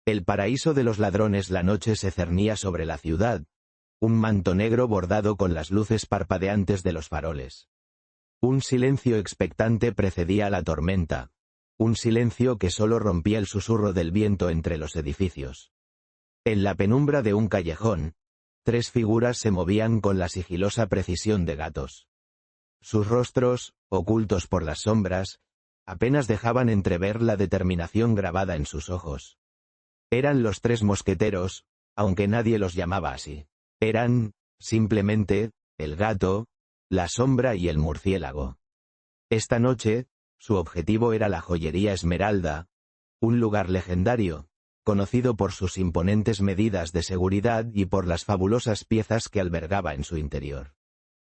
El paraíso de los ladrones. La noche se cernía sobre la ciudad, un manto negro bordado con las luces parpadeantes de los faroles. Un silencio expectante precedía a la tormenta, un silencio que solo rompía el susurro del viento entre los edificios. En la penumbra de un callejón, 3 figuras se movían con la sigilosa precisión de gatos. Sus rostros, ocultos por las sombras, apenas dejaban entrever la determinación grabada en sus ojos. Eran los 3 mosqueteros, aunque nadie los llamaba así. Eran, simplemente, el gato, la sombra y el murciélago. Esta noche, su objetivo era la joyería Esmeralda, un lugar legendario, conocido por sus imponentes medidas de seguridad y por las fabulosas piezas que albergaba en su interior.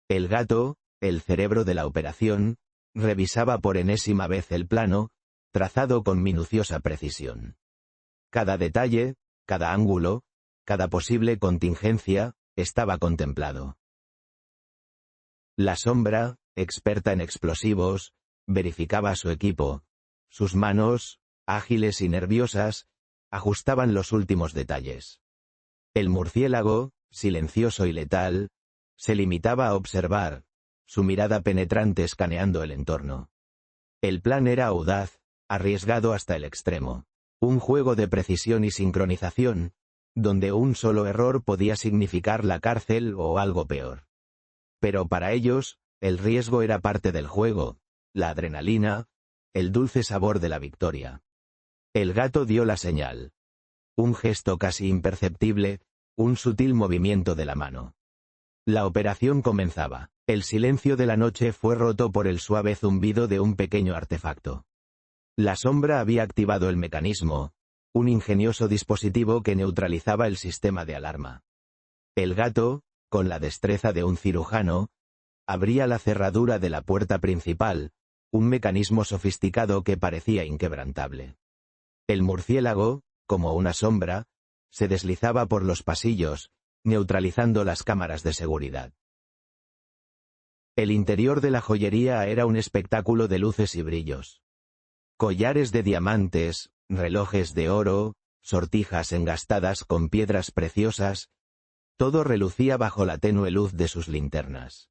El gato, el cerebro de la operación, revisaba por enésima vez el plano, trazado con minuciosa precisión. Cada detalle, cada ángulo, cada posible contingencia, estaba contemplado. La sombra, experta en explosivos, verificaba su equipo. Sus manos, ágiles y nerviosas, ajustaban los últimos detalles. El murciélago, silencioso y letal, se limitaba a observar, su mirada penetrante escaneando el entorno. El plan era audaz, arriesgado hasta el extremo. Un juego de precisión y sincronización, donde un solo error podía significar la cárcel o algo peor. Pero para ellos, el riesgo era parte del juego, la adrenalina, el dulce sabor de la victoria. El gato dio la señal. Un gesto casi imperceptible, un sutil movimiento de la mano. La operación comenzaba. El silencio de la noche fue roto por el suave zumbido de un pequeño artefacto. La sombra había activado el mecanismo, un ingenioso dispositivo que neutralizaba el sistema de alarma. El gato, con la destreza de un cirujano, abría la cerradura de la puerta principal, un mecanismo sofisticado que parecía inquebrantable. El murciélago, como una sombra, se deslizaba por los pasillos, neutralizando las cámaras de seguridad. El interior de la joyería era un espectáculo de luces y brillos. Collares de diamantes, relojes de oro, sortijas engastadas con piedras preciosas, todo relucía bajo la tenue luz de sus linternas.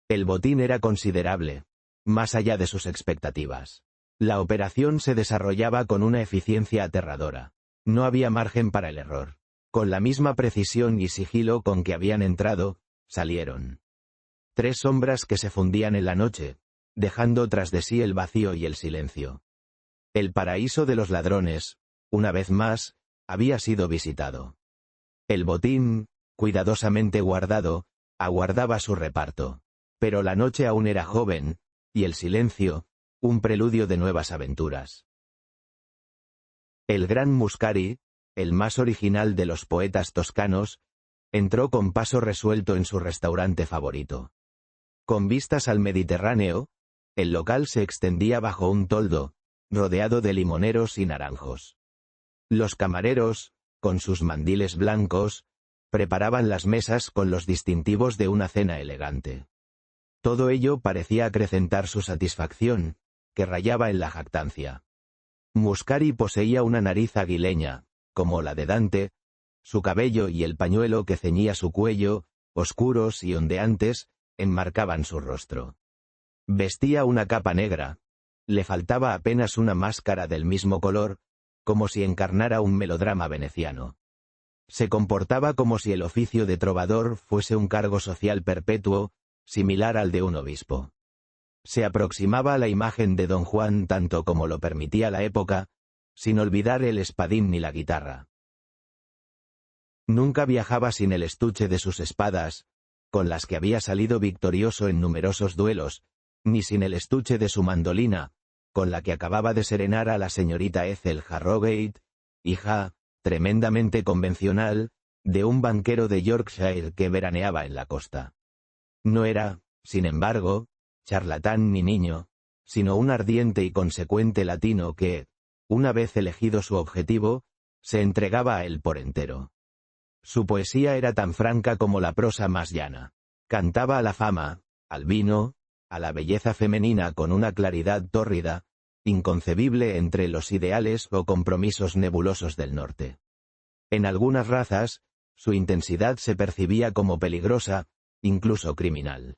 El botín era considerable, más allá de sus expectativas. La operación se desarrollaba con una eficiencia aterradora. No había margen para el error. Con la misma precisión y sigilo con que habían entrado, salieron. 3 sombras que se fundían en la noche, dejando tras de sí el vacío y el silencio. El paraíso de los ladrones, una vez más, había sido visitado. El botín, cuidadosamente guardado, aguardaba su reparto. Pero la noche aún era joven, y el silencio, un preludio de nuevas aventuras. El gran Muscari, el más original de los poetas toscanos, entró con paso resuelto en su restaurante favorito. Con vistas al Mediterráneo, el local se extendía bajo un toldo, rodeado de limoneros y naranjos. Los camareros, con sus mandiles blancos, preparaban las mesas con los distintivos de una cena elegante. Todo ello parecía acrecentar su satisfacción, que rayaba en la jactancia. Muscari poseía una nariz aguileña, como la de Dante, su cabello y el pañuelo que ceñía su cuello, oscuros y ondeantes, enmarcaban su rostro. Vestía una capa negra. Le faltaba apenas una máscara del mismo color, como si encarnara un melodrama veneciano. Se comportaba como si el oficio de trovador fuese un cargo social perpetuo, similar al de un obispo. Se aproximaba a la imagen de Don Juan tanto como lo permitía la época, sin olvidar el espadín ni la guitarra. Nunca viajaba sin el estuche de sus espadas, con las que había salido victorioso en numerosos duelos, ni sin el estuche de su mandolina, con la que acababa de serenar a la señorita Ethel Harrogate, hija, tremendamente convencional, de un banquero de Yorkshire que veraneaba en la costa. No era, sin embargo, charlatán ni niño, sino un ardiente y consecuente latino que, una vez elegido su objetivo, se entregaba a él por entero. Su poesía era tan franca como la prosa más llana. Cantaba a la fama, al vino, a la belleza femenina con una claridad tórrida, inconcebible entre los ideales o compromisos nebulosos del norte. En algunas razas, su intensidad se percibía como peligrosa, incluso criminal.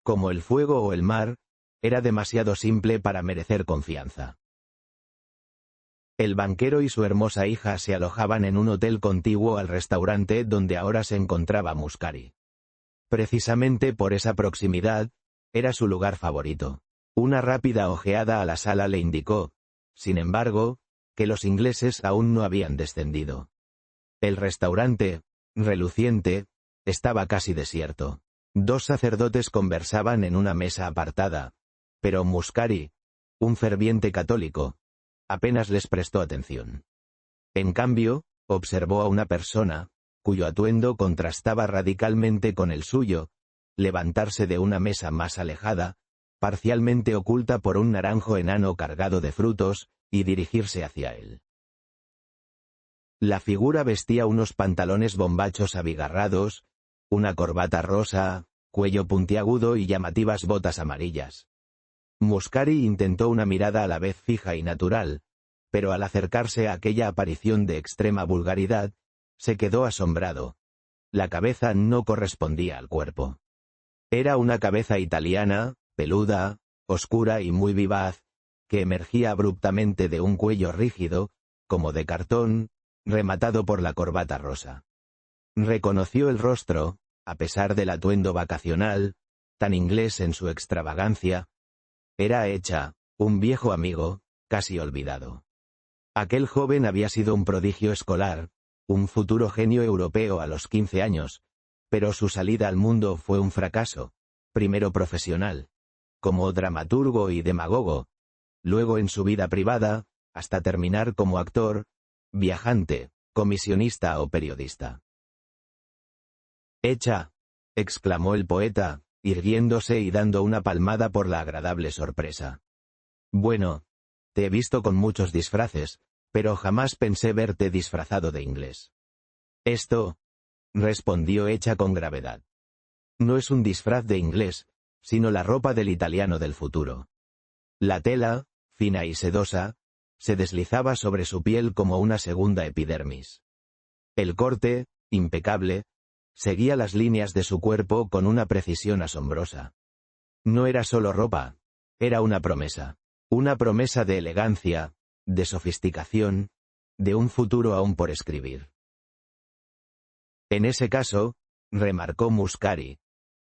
Como el fuego o el mar, era demasiado simple para merecer confianza. El banquero y su hermosa hija se alojaban en un hotel contiguo al restaurante donde ahora se encontraba Muscari. Precisamente por esa proximidad, era su lugar favorito. Una rápida ojeada a la sala le indicó, sin embargo, que los ingleses aún no habían descendido. El restaurante, reluciente, estaba casi desierto. 2 sacerdotes conversaban en una mesa apartada, pero Muscari, un ferviente católico, apenas les prestó atención. En cambio, observó a una persona, cuyo atuendo contrastaba radicalmente con el suyo, levantarse de una mesa más alejada, parcialmente oculta por un naranjo enano cargado de frutos, y dirigirse hacia él. La figura vestía unos pantalones bombachos abigarrados, una corbata rosa, cuello puntiagudo y llamativas botas amarillas. Muscari intentó una mirada a la vez fija y natural, pero al acercarse a aquella aparición de extrema vulgaridad, se quedó asombrado. La cabeza no correspondía al cuerpo. Era una cabeza italiana, peluda, oscura y muy vivaz, que emergía abruptamente de un cuello rígido, como de cartón, rematado por la corbata rosa. Reconoció el rostro, a pesar del atuendo vacacional, tan inglés en su extravagancia. Era Echa, un viejo amigo, casi olvidado. Aquel joven había sido un prodigio escolar, un futuro genio europeo a los 15 años, pero su salida al mundo fue un fracaso, primero profesional, como dramaturgo y demagogo, luego en su vida privada, hasta terminar como actor, viajante, comisionista o periodista. «Echa», exclamó el poeta, irguiéndose y dando una palmada por la agradable sorpresa. «Bueno, te he visto con muchos disfraces, pero jamás pensé verte disfrazado de inglés». «Esto», respondió Echa con gravedad, «no es un disfraz de inglés, sino la ropa del italiano del futuro». La tela, fina y sedosa, se deslizaba sobre su piel como una segunda epidermis. El corte, impecable, seguía las líneas de su cuerpo con una precisión asombrosa. No era solo ropa, era una promesa de elegancia, de sofisticación, de un futuro aún por escribir. En ese caso, remarcó Muscari,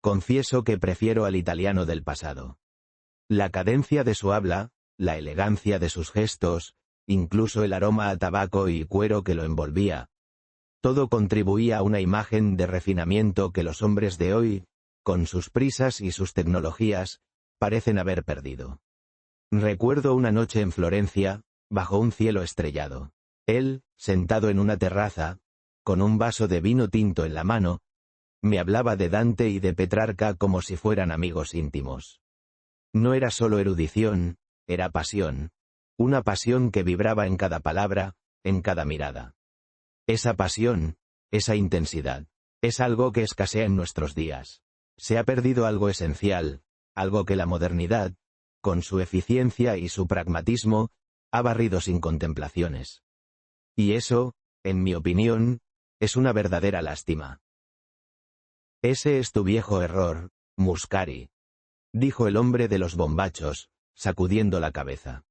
confieso que prefiero al italiano del pasado. La cadencia de su habla, la elegancia de sus gestos, incluso el aroma a tabaco y cuero que lo envolvía, todo contribuía a una imagen de refinamiento que los hombres de hoy, con sus prisas y sus tecnologías, parecen haber perdido. Recuerdo una noche en Florencia, bajo un cielo estrellado. Él, sentado en una terraza, con un vaso de vino tinto en la mano, me hablaba de Dante y de Petrarca como si fueran amigos íntimos. No era solo erudición, era pasión, una pasión que vibraba en cada palabra, en cada mirada. Esa pasión, esa intensidad, es algo que escasea en nuestros días. Se ha perdido algo esencial, algo que la modernidad, con su eficiencia y su pragmatismo, ha barrido sin contemplaciones. Y eso, en mi opinión, es una verdadera lástima. Ese es tu viejo error, Muscari, dijo el hombre de los bombachos, sacudiendo la cabeza.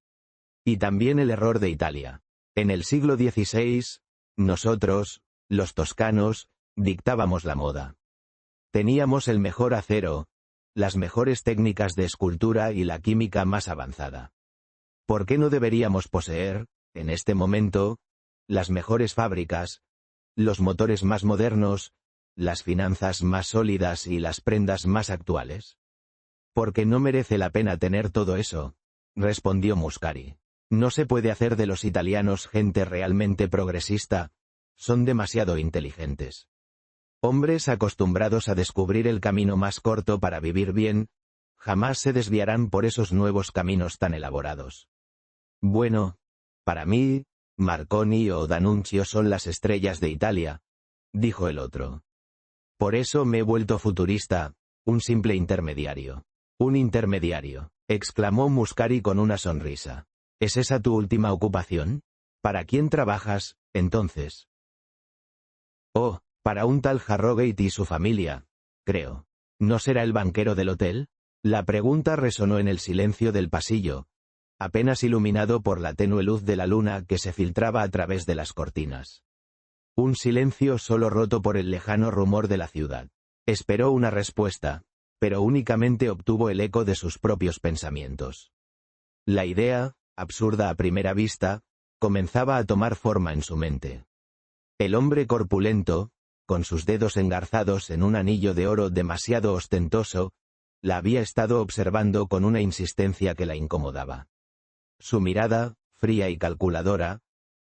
Y también el error de Italia. En el siglo XVI, nosotros, los toscanos, dictábamos la moda. Teníamos el mejor acero, las mejores técnicas de escultura y la química más avanzada. ¿Por qué no deberíamos poseer, en este momento, las mejores fábricas, los motores más modernos, las finanzas más sólidas y las prendas más actuales? Porque no merece la pena tener todo eso, respondió Muscari. No se puede hacer de los italianos gente realmente progresista, son demasiado inteligentes. Hombres acostumbrados a descubrir el camino más corto para vivir bien, jamás se desviarán por esos nuevos caminos tan elaborados. Bueno, para mí, Marconi o D'Annunzio son las estrellas de Italia, dijo el otro. Por eso me he vuelto futurista, un simple intermediario. Un intermediario. exclamó Muscari con una sonrisa. ¿Es esa tu última ocupación? ¿Para quién trabajas, entonces? Oh, para un tal Harrogate y su familia, creo. ¿No será el banquero del hotel? La pregunta resonó en el silencio del pasillo, apenas iluminado por la tenue luz de la luna que se filtraba a través de las cortinas. Un silencio solo roto por el lejano rumor de la ciudad. Esperó una respuesta, pero únicamente obtuvo el eco de sus propios pensamientos. La idea, absurda a primera vista, comenzaba a tomar forma en su mente. El hombre corpulento, con sus dedos engarzados en un anillo de oro demasiado ostentoso, la había estado observando con una insistencia que la incomodaba. Su mirada, fría y calculadora,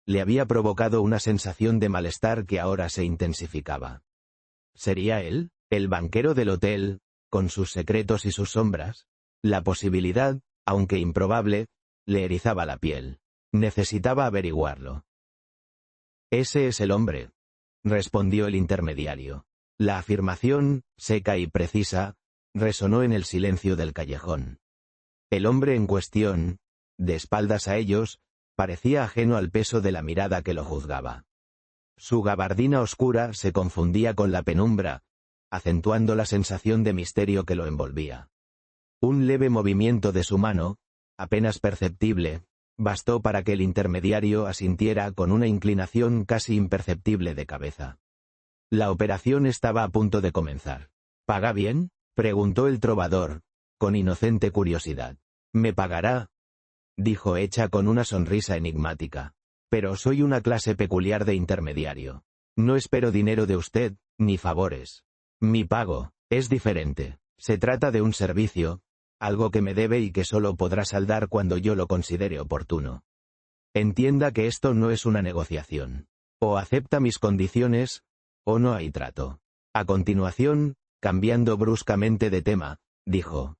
le había provocado una sensación de malestar que ahora se intensificaba. ¿Sería él, el banquero del hotel, con sus secretos y sus sombras? La posibilidad, aunque improbable, le erizaba la piel. Necesitaba averiguarlo. Ese es el hombre, respondió el intermediario. La afirmación, seca y precisa, resonó en el silencio del callejón. El hombre en cuestión, de espaldas a ellos, parecía ajeno al peso de la mirada que lo juzgaba. Su gabardina oscura se confundía con la penumbra, acentuando la sensación de misterio que lo envolvía. Un leve movimiento de su mano, apenas perceptible, bastó para que el intermediario asintiera con una inclinación casi imperceptible de cabeza. La operación estaba a punto de comenzar. ¿Paga bien?, preguntó el trovador, con inocente curiosidad. «Me pagará», dijo Hecha con una sonrisa enigmática. «Pero soy una clase peculiar de intermediario. No espero dinero de usted, ni favores. Mi pago es diferente. Se trata de un servicio, algo que me debe y que solo podrá saldar cuando yo lo considere oportuno. Entienda que esto no es una negociación. O acepta mis condiciones, o no hay trato». A continuación, cambiando bruscamente de tema, dijo: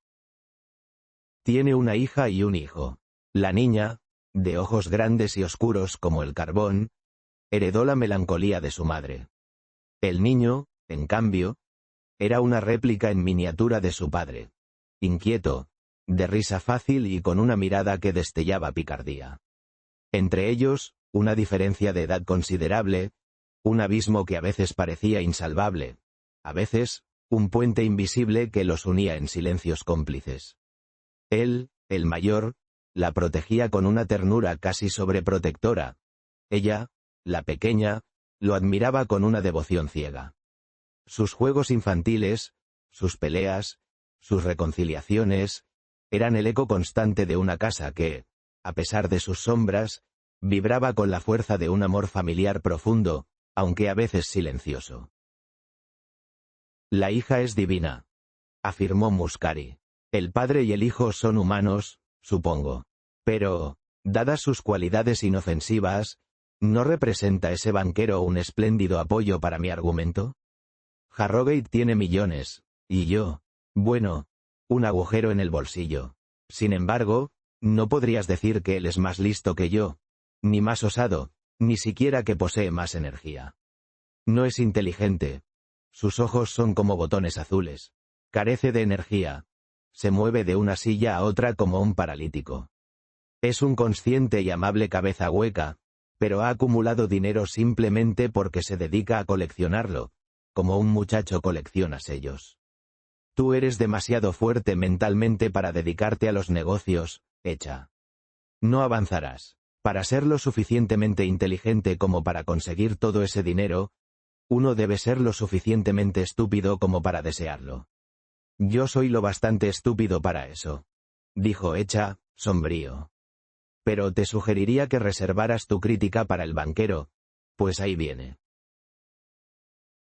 «Tiene una hija y un hijo. La niña, de ojos grandes y oscuros como el carbón, heredó la melancolía de su madre. El niño, en cambio, era una réplica en miniatura de su padre, inquieto, de risa fácil y con una mirada que destellaba picardía. Entre ellos, una diferencia de edad considerable, un abismo que a veces parecía insalvable, a veces, un puente invisible que los unía en silencios cómplices. Él, el mayor, la protegía con una ternura casi sobreprotectora. Ella, la pequeña, lo admiraba con una devoción ciega. Sus juegos infantiles, sus peleas, sus reconciliaciones, eran el eco constante de una casa que, a pesar de sus sombras, vibraba con la fuerza de un amor familiar profundo, aunque a veces silencioso. «La hija es divina», afirmó Muscari. «El padre y el hijo son humanos, supongo. Pero, dadas sus cualidades inofensivas, ¿no representa ese banquero un espléndido apoyo para mi argumento? Harrogate tiene millones, y yo, bueno, un agujero en el bolsillo. Sin embargo, no podrías decir que él es más listo que yo, ni más osado, ni siquiera que posee más energía. No es inteligente. Sus ojos son como botones azules. Carece de energía. Se mueve de una silla a otra como un paralítico. Es un consciente y amable cabeza hueca, pero ha acumulado dinero simplemente porque se dedica a coleccionarlo, como un muchacho colecciona sellos. Tú eres demasiado fuerte mentalmente para dedicarte a los negocios, Hecha. No avanzarás. Para ser lo suficientemente inteligente como para conseguir todo ese dinero, uno debe ser lo suficientemente estúpido como para desearlo. Yo soy lo bastante estúpido para eso», dijo Hecha, sombrío. «Pero te sugeriría que reservaras tu crítica para el banquero, pues ahí viene».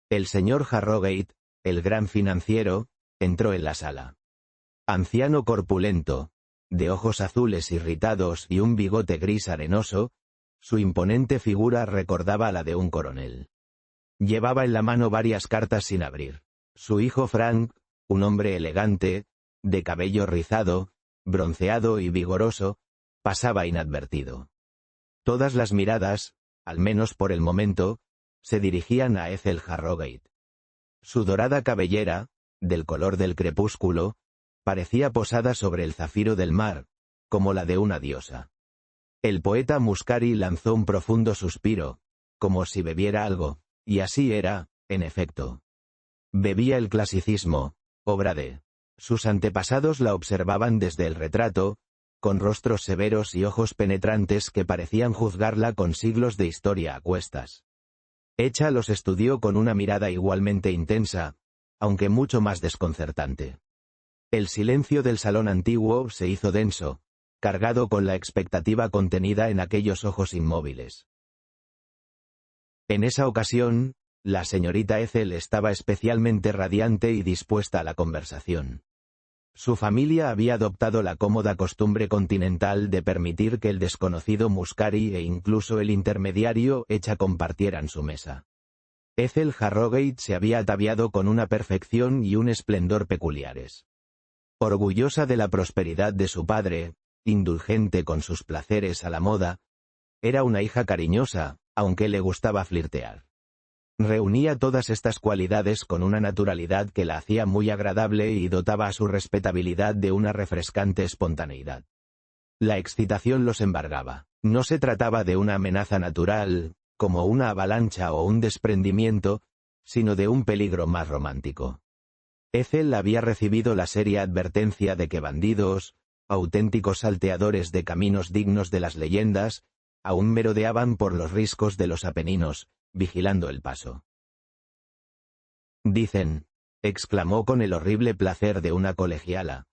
El señor Harrogate, el gran financiero, entró en la sala. Anciano corpulento, de ojos azules irritados y un bigote gris arenoso, su imponente figura recordaba a la de un coronel. Llevaba en la mano varias cartas sin abrir. Su hijo Frank, un hombre elegante, de cabello rizado, bronceado y vigoroso, pasaba inadvertido. Todas las miradas, al menos por el momento, se dirigían a Ethel Harrogate. Su dorada cabellera, del color del crepúsculo, parecía posada sobre el zafiro del mar, como la de una diosa. El poeta Muscari lanzó un profundo suspiro, como si bebiera algo, y así era, en efecto. Bebía el clasicismo, obra de. Sus antepasados la observaban desde el retrato, con rostros severos y ojos penetrantes que parecían juzgarla con siglos de historia a cuestas. Echa los estudió con una mirada igualmente intensa, aunque mucho más desconcertante. El silencio del salón antiguo se hizo denso, cargado con la expectativa contenida en aquellos ojos inmóviles. En esa ocasión, la señorita Ethel estaba especialmente radiante y dispuesta a la conversación. Su familia había adoptado la cómoda costumbre continental de permitir que el desconocido Muscari e incluso el intermediario Echa compartieran su mesa. Ethel Harrogate se había ataviado con una perfección y un esplendor peculiares. Orgullosa de la prosperidad de su padre, indulgente con sus placeres a la moda, era una hija cariñosa, aunque le gustaba flirtear. Reunía todas estas cualidades con una naturalidad que la hacía muy agradable y dotaba a su respetabilidad de una refrescante espontaneidad. La excitación los embargaba. No se trataba de una amenaza natural, como una avalancha o un desprendimiento, sino de un peligro más romántico. Ethel había recibido la seria advertencia de que bandidos, auténticos salteadores de caminos dignos de las leyendas, aún merodeaban por los riscos de los Apeninos, vigilando el paso. Dicen, exclamó con el horrible placer de una colegiala,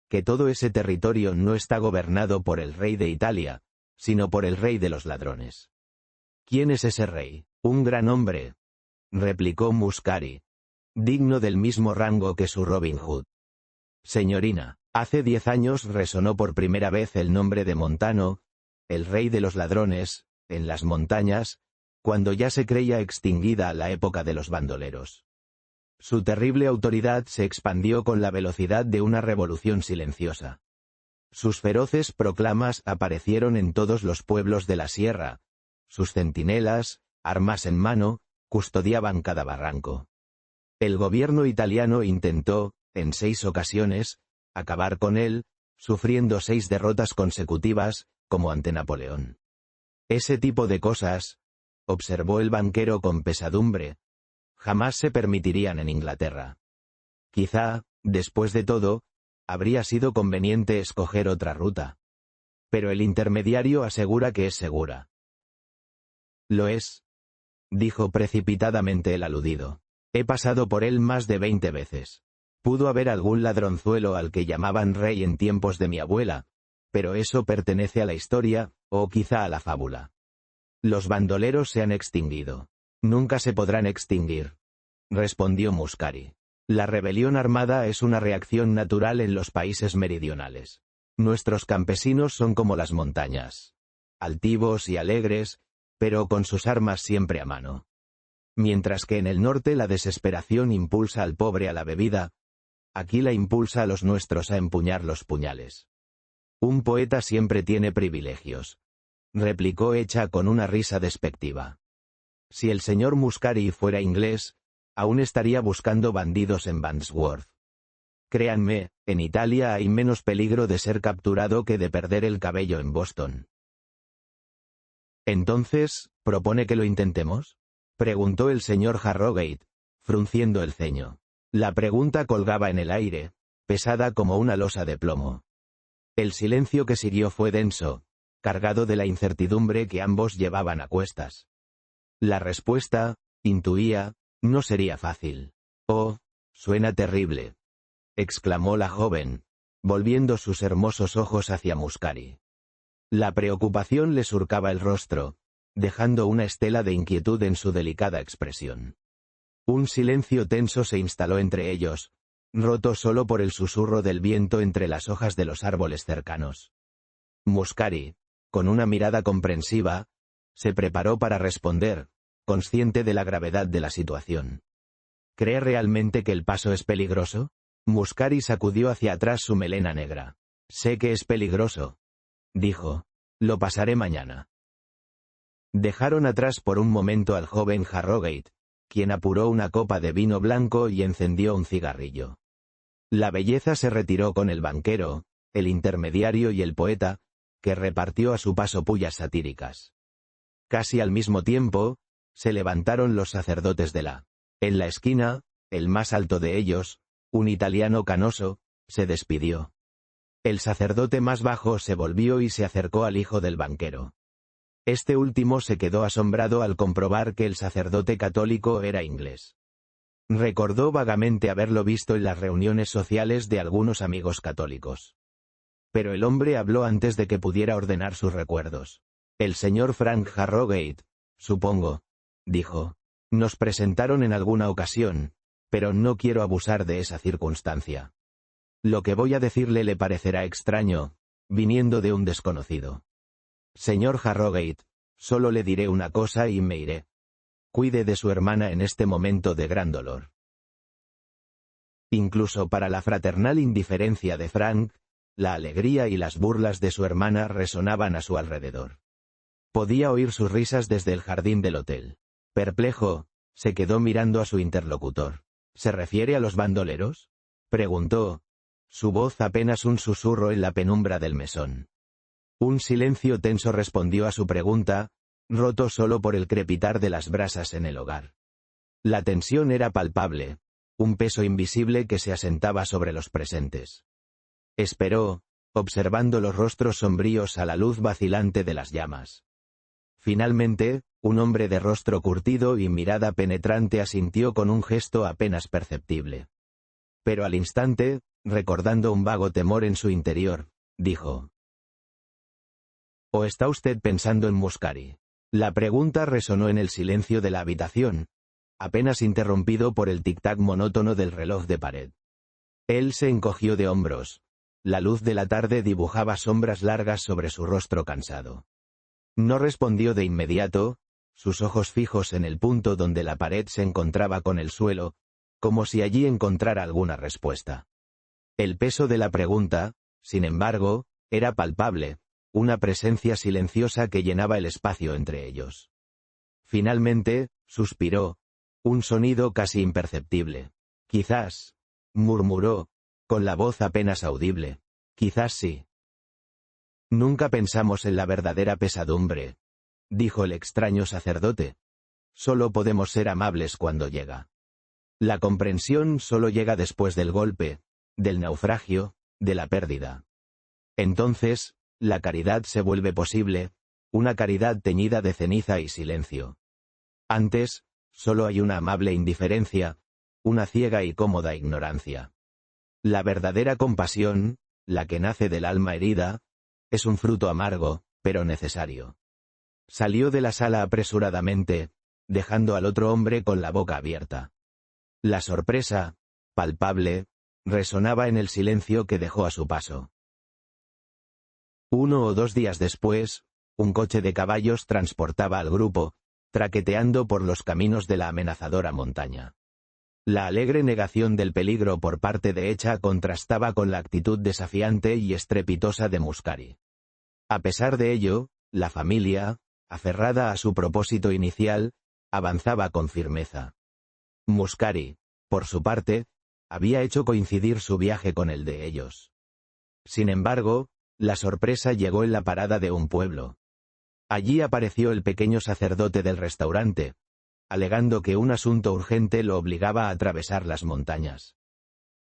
que todo ese territorio no está gobernado por el rey de Italia, sino por el rey de los ladrones. ¿Quién es ese rey? Un gran hombre, replicó Muscari, digno del mismo rango que su Robin Hood. Señorina, hace 10 años resonó por primera vez el nombre de Montano, el rey de los ladrones, en las montañas, cuando ya se creía extinguida la época de los bandoleros. Su terrible autoridad se expandió con la velocidad de una revolución silenciosa. Sus feroces proclamas aparecieron en todos los pueblos de la sierra. Sus centinelas, armas en mano, custodiaban cada barranco. El gobierno italiano intentó, en 6 ocasiones, acabar con él, sufriendo 6 derrotas consecutivas, como ante Napoleón. Ese tipo de cosas, observó el banquero con pesadumbre, jamás se permitirían en Inglaterra. Quizá, después de todo, habría sido conveniente escoger otra ruta. Pero el intermediario asegura que es segura. Lo es, dijo precipitadamente el aludido. He pasado por él más de 20 veces. Pudo haber algún ladronzuelo al que llamaban rey en tiempos de mi abuela, pero eso pertenece a la historia, o quizá a la fábula. Los bandoleros se han extinguido. Nunca se podrán extinguir, respondió Muscari. La rebelión armada es una reacción natural en los países meridionales. Nuestros campesinos son como las montañas, altivos y alegres, pero con sus armas siempre a mano. Mientras que en el norte la desesperación impulsa al pobre a la bebida, aquí la impulsa a los nuestros a empuñar los puñales. Un poeta siempre tiene privilegios, replicó Echa con una risa despectiva. Si el señor Muscari fuera inglés, aún estaría buscando bandidos en Wandsworth. Créanme, en Italia hay menos peligro de ser capturado que de perder el cabello en Boston. Entonces, ¿propone que lo intentemos?, preguntó el señor Harrogate, frunciendo el ceño. La pregunta colgaba en el aire, pesada como una losa de plomo. El silencio que siguió fue denso, cargado de la incertidumbre que ambos llevaban a cuestas. La respuesta, intuía, no sería fácil. «Oh, suena terrible», exclamó la joven, volviendo sus hermosos ojos hacia Muscari. La preocupación le surcaba el rostro, dejando una estela de inquietud en su delicada expresión. Un silencio tenso se instaló entre ellos, roto solo por el susurro del viento entre las hojas de los árboles cercanos. Muscari, con una mirada comprensiva, se preparó para responder, consciente de la gravedad de la situación. ¿Cree realmente que el paso es peligroso? Muscari sacudió hacia atrás su melena negra. Sé que es peligroso, dijo. Lo pasaré mañana. Dejaron atrás por un momento al joven Harrogate, quien apuró una copa de vino blanco y encendió un cigarrillo. La belleza se retiró con el banquero, el intermediario y el poeta, que repartió a su paso pullas satíricas. Casi al mismo tiempo, se levantaron los sacerdotes de la. En la esquina, el más alto de ellos, un italiano canoso, se despidió. El sacerdote más bajo se volvió y se acercó al hijo del banquero. Este último se quedó asombrado al comprobar que el sacerdote católico era inglés. Recordó vagamente haberlo visto en las reuniones sociales de algunos amigos católicos. Pero el hombre habló antes de que pudiera ordenar sus recuerdos. El señor Frank Harrogate, supongo, dijo. Nos presentaron en alguna ocasión, pero no quiero abusar de esa circunstancia. Lo que voy a decirle le parecerá extraño, viniendo de un desconocido. Señor Harrogate, solo le diré una cosa y me iré. Cuide de su hermana en este momento de gran dolor. Incluso para la fraternal indiferencia de Frank, la alegría y las burlas de su hermana resonaban a su alrededor. Podía oír sus risas desde el jardín del hotel. Perplejo, se quedó mirando a su interlocutor. ¿Se refiere a los bandoleros?, preguntó, su voz apenas un susurro en la penumbra del mesón. Un silencio tenso respondió a su pregunta, roto solo por el crepitar de las brasas en el hogar. La tensión era palpable, un peso invisible que se asentaba sobre los presentes. Esperó, observando los rostros sombríos a la luz vacilante de las llamas. Finalmente, un hombre de rostro curtido y mirada penetrante asintió con un gesto apenas perceptible. Pero al instante, recordando un vago temor en su interior, dijo: ¿O está usted pensando en Muscari? La pregunta resonó en el silencio de la habitación, apenas interrumpido por el tic-tac monótono del reloj de pared. Él se encogió de hombros. La luz de la tarde dibujaba sombras largas sobre su rostro cansado. No respondió de inmediato, sus ojos fijos en el punto donde la pared se encontraba con el suelo, como si allí encontrara alguna respuesta. El peso de la pregunta, sin embargo, era palpable, una presencia silenciosa que llenaba el espacio entre ellos. Finalmente, suspiró, un sonido casi imperceptible. Quizás, murmuró, con la voz apenas audible, quizás sí. Nunca pensamos en la verdadera pesadumbre, dijo el extraño sacerdote. Solo podemos ser amables cuando llega. La comprensión solo llega después del golpe, del naufragio, de la pérdida. Entonces, la caridad se vuelve posible, una caridad teñida de ceniza y silencio. Antes, solo hay una amable indiferencia, una ciega y cómoda ignorancia. La verdadera compasión, la que nace del alma herida, es un fruto amargo, pero necesario. Salió de la sala apresuradamente, dejando al otro hombre con la boca abierta. La sorpresa, palpable, resonaba en el silencio que dejó a su paso. 1 o 2 días después, un coche de caballos transportaba al grupo, traqueteando por los caminos de la amenazadora montaña. La alegre negación del peligro por parte de Echa contrastaba con la actitud desafiante y estrepitosa de Muscari. A pesar de ello, la familia, aferrada a su propósito inicial, avanzaba con firmeza. Muscari, por su parte, había hecho coincidir su viaje con el de ellos. Sin embargo, la sorpresa llegó en la parada de un pueblo. Allí apareció el pequeño sacerdote del restaurante, alegando que un asunto urgente lo obligaba a atravesar las montañas.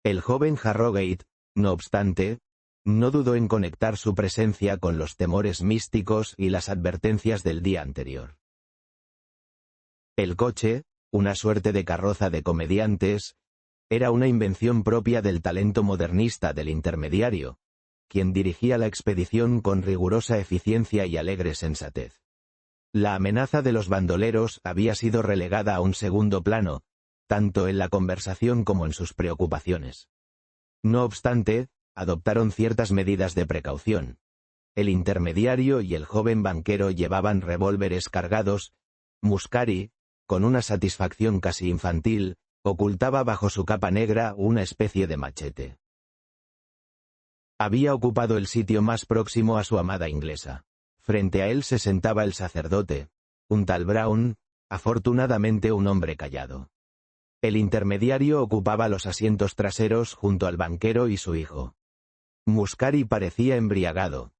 El joven Harrogate, no obstante, no dudó en conectar su presencia con los temores místicos y las advertencias del día anterior. El coche, una suerte de carroza de comediantes, era una invención propia del talento modernista del intermediario, quien dirigía la expedición con rigurosa eficiencia y alegre sensatez. La amenaza de los bandoleros había sido relegada a un segundo plano, tanto en la conversación como en sus preocupaciones. No obstante, adoptaron ciertas medidas de precaución. El intermediario y el joven banquero llevaban revólveres cargados. Muscari, con una satisfacción casi infantil, ocultaba bajo su capa negra una especie de machete. Había ocupado el sitio más próximo a su amada inglesa. Frente a él se sentaba el sacerdote, un tal Brown, afortunadamente un hombre callado. El intermediario ocupaba los asientos traseros junto al banquero y su hijo. Muscari parecía embriagado.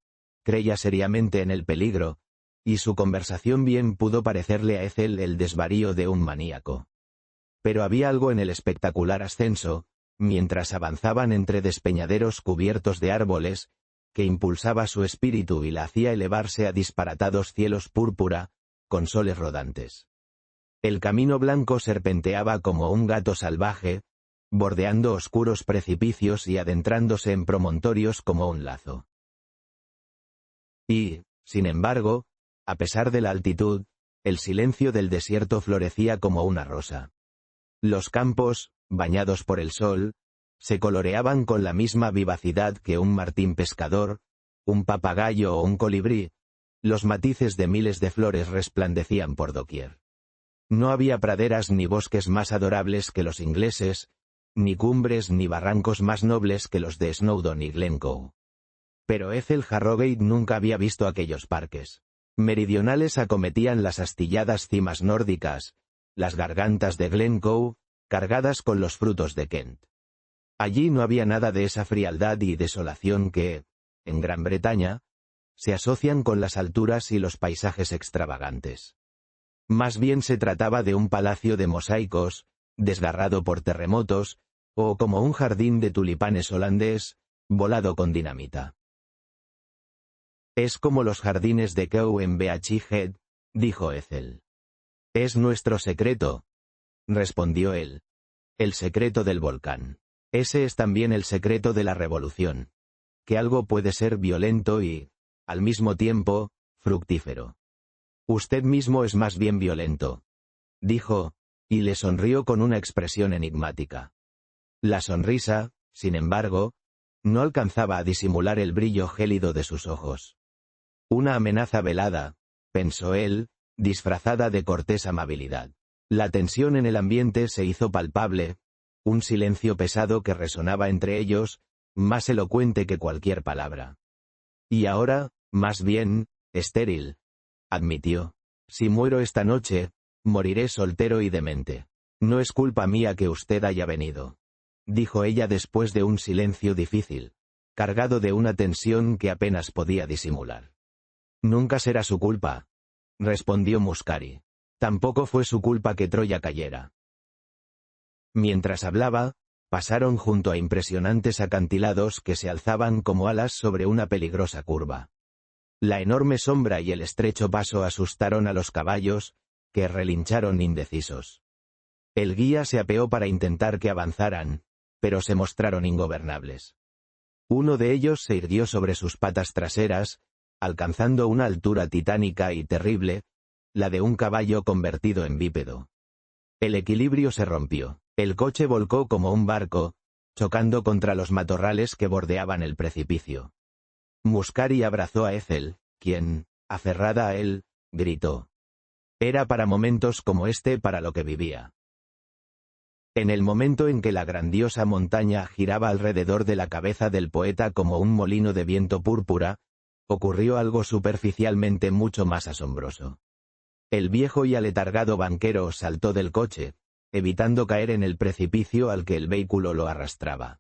Creía seriamente en el peligro, y su conversación bien pudo parecerle a Ethel el desvarío de un maníaco. Pero había algo en el espectacular ascenso, mientras avanzaban entre despeñaderos cubiertos de árboles, que impulsaba su espíritu y la hacía elevarse a disparatados cielos púrpura, con soles rodantes. El camino blanco serpenteaba como un gato salvaje, bordeando oscuros precipicios y adentrándose en promontorios como un lazo. Y, sin embargo, a pesar de la altitud, el silencio del desierto florecía como una rosa. Los campos, bañados por el sol, se coloreaban con la misma vivacidad que un martín pescador, un papagayo o un colibrí. Los matices de miles de flores resplandecían por doquier. No había praderas ni bosques más adorables que los ingleses, ni cumbres ni barrancos más nobles que los de Snowdon y Glencoe. Pero Ethel Harrogate nunca había visto aquellos parques. Meridionales acometían las astilladas cimas nórdicas, las gargantas de Glencoe, cargadas con los frutos de Kent. Allí no había nada de esa frialdad y desolación que, en Gran Bretaña, se asocian con las alturas y los paisajes extravagantes. Más bien se trataba de un palacio de mosaicos, desgarrado por terremotos, o como un jardín de tulipanes holandés, volado con dinamita. «Es como los jardines de Kew en Beachy Head», dijo Ethel. «Es nuestro secreto», respondió él. «El secreto del volcán. Ese es también el secreto de la revolución. Que algo puede ser violento y, al mismo tiempo, fructífero. Usted mismo es más bien violento», dijo, y le sonrió con una expresión enigmática. La sonrisa, sin embargo, no alcanzaba a disimular el brillo gélido de sus ojos. Una amenaza velada, pensó él, disfrazada de cortés amabilidad. La tensión en el ambiente se hizo palpable, un silencio pesado que resonaba entre ellos, más elocuente que cualquier palabra. «Y ahora, más bien, estéril», admitió. «Si muero esta noche, moriré soltero y demente. No es culpa mía que usted haya venido», dijo ella después de un silencio difícil, cargado de una tensión que apenas podía disimular. «Nunca será su culpa», respondió Muscari. «Tampoco fue su culpa que Troya cayera». Mientras hablaba, pasaron junto a impresionantes acantilados que se alzaban como alas sobre una peligrosa curva. La enorme sombra y el estrecho paso asustaron a los caballos, que relincharon indecisos. El guía se apeó para intentar que avanzaran, pero se mostraron ingobernables. Uno de ellos se irguió sobre sus patas traseras, alcanzando una altura titánica y terrible, la de un caballo convertido en bípedo. El equilibrio se rompió. El coche volcó como un barco, chocando contra los matorrales que bordeaban el precipicio. Muscari abrazó a Ethel, quien, aferrada a él, gritó. Era para momentos como este para lo que vivía. En el momento en que la grandiosa montaña giraba alrededor de la cabeza del poeta como un molino de viento púrpura, ocurrió algo superficialmente mucho más asombroso. El viejo y aletargado banquero saltó del coche, evitando caer en el precipicio al que el vehículo lo arrastraba.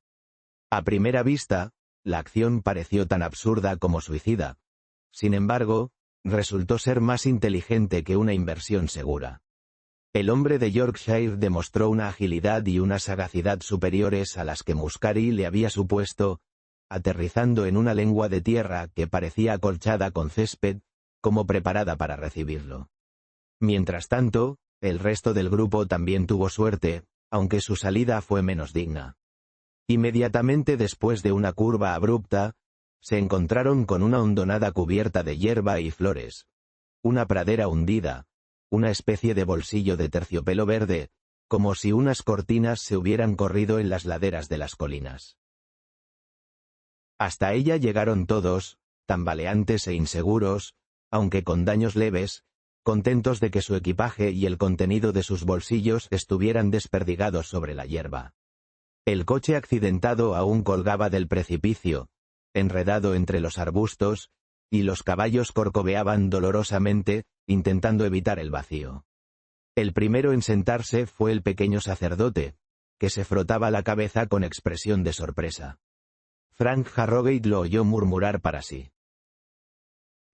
A primera vista, la acción pareció tan absurda como suicida. Sin embargo, resultó ser más inteligente que una inversión segura. El hombre de Yorkshire demostró una agilidad y una sagacidad superiores a las que Muscari le había supuesto, aterrizando en una lengua de tierra que parecía acolchada con césped, como preparada para recibirlo. Mientras tanto, el resto del grupo también tuvo suerte, aunque su salida fue menos digna. Inmediatamente después de una curva abrupta, se encontraron con una hondonada cubierta de hierba y flores, una pradera hundida, una especie de bolsillo de terciopelo verde, como si unas cortinas se hubieran corrido en las laderas de las colinas. Hasta ella llegaron todos, tambaleantes e inseguros, aunque con daños leves, contentos de que su equipaje y el contenido de sus bolsillos estuvieran desperdigados sobre la hierba. El coche accidentado aún colgaba del precipicio, enredado entre los arbustos, y los caballos corcoveaban dolorosamente, intentando evitar el vacío. El primero en sentarse fue el pequeño sacerdote, que se frotaba la cabeza con expresión de sorpresa. Frank Harrogate lo oyó murmurar para sí.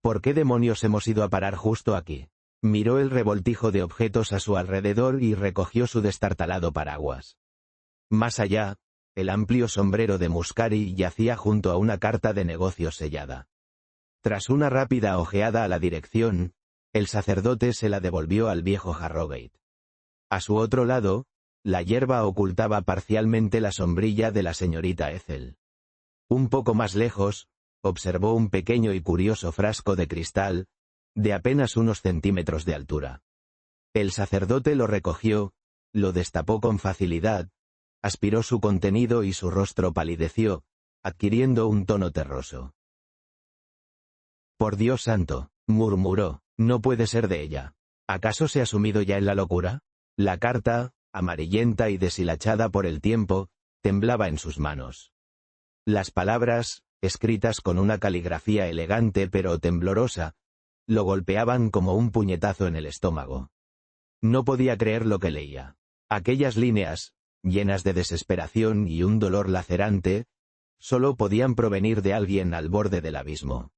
¿Por qué demonios hemos ido a parar justo aquí? Miró el revoltijo de objetos a su alrededor y recogió su destartalado paraguas. Más allá, el amplio sombrero de Muscari yacía junto a una carta de negocios sellada. Tras una rápida ojeada a la dirección, el sacerdote se la devolvió al viejo Harrogate. A su otro lado, la hierba ocultaba parcialmente la sombrilla de la señorita Ethel. Un poco más lejos, observó un pequeño y curioso frasco de cristal, de apenas unos centímetros de altura. El sacerdote lo recogió, lo destapó con facilidad, aspiró su contenido y su rostro palideció, adquiriendo un tono terroso. «Por Dios santo», murmuró, «no puede ser de ella. ¿Acaso se ha sumido ya en la locura?». La carta, amarillenta y deshilachada por el tiempo, temblaba en sus manos. Las palabras, escritas con una caligrafía elegante pero temblorosa, lo golpeaban como un puñetazo en el estómago. No podía creer lo que leía. Aquellas líneas, llenas de desesperación y un dolor lacerante, solo podían provenir de alguien al borde del abismo.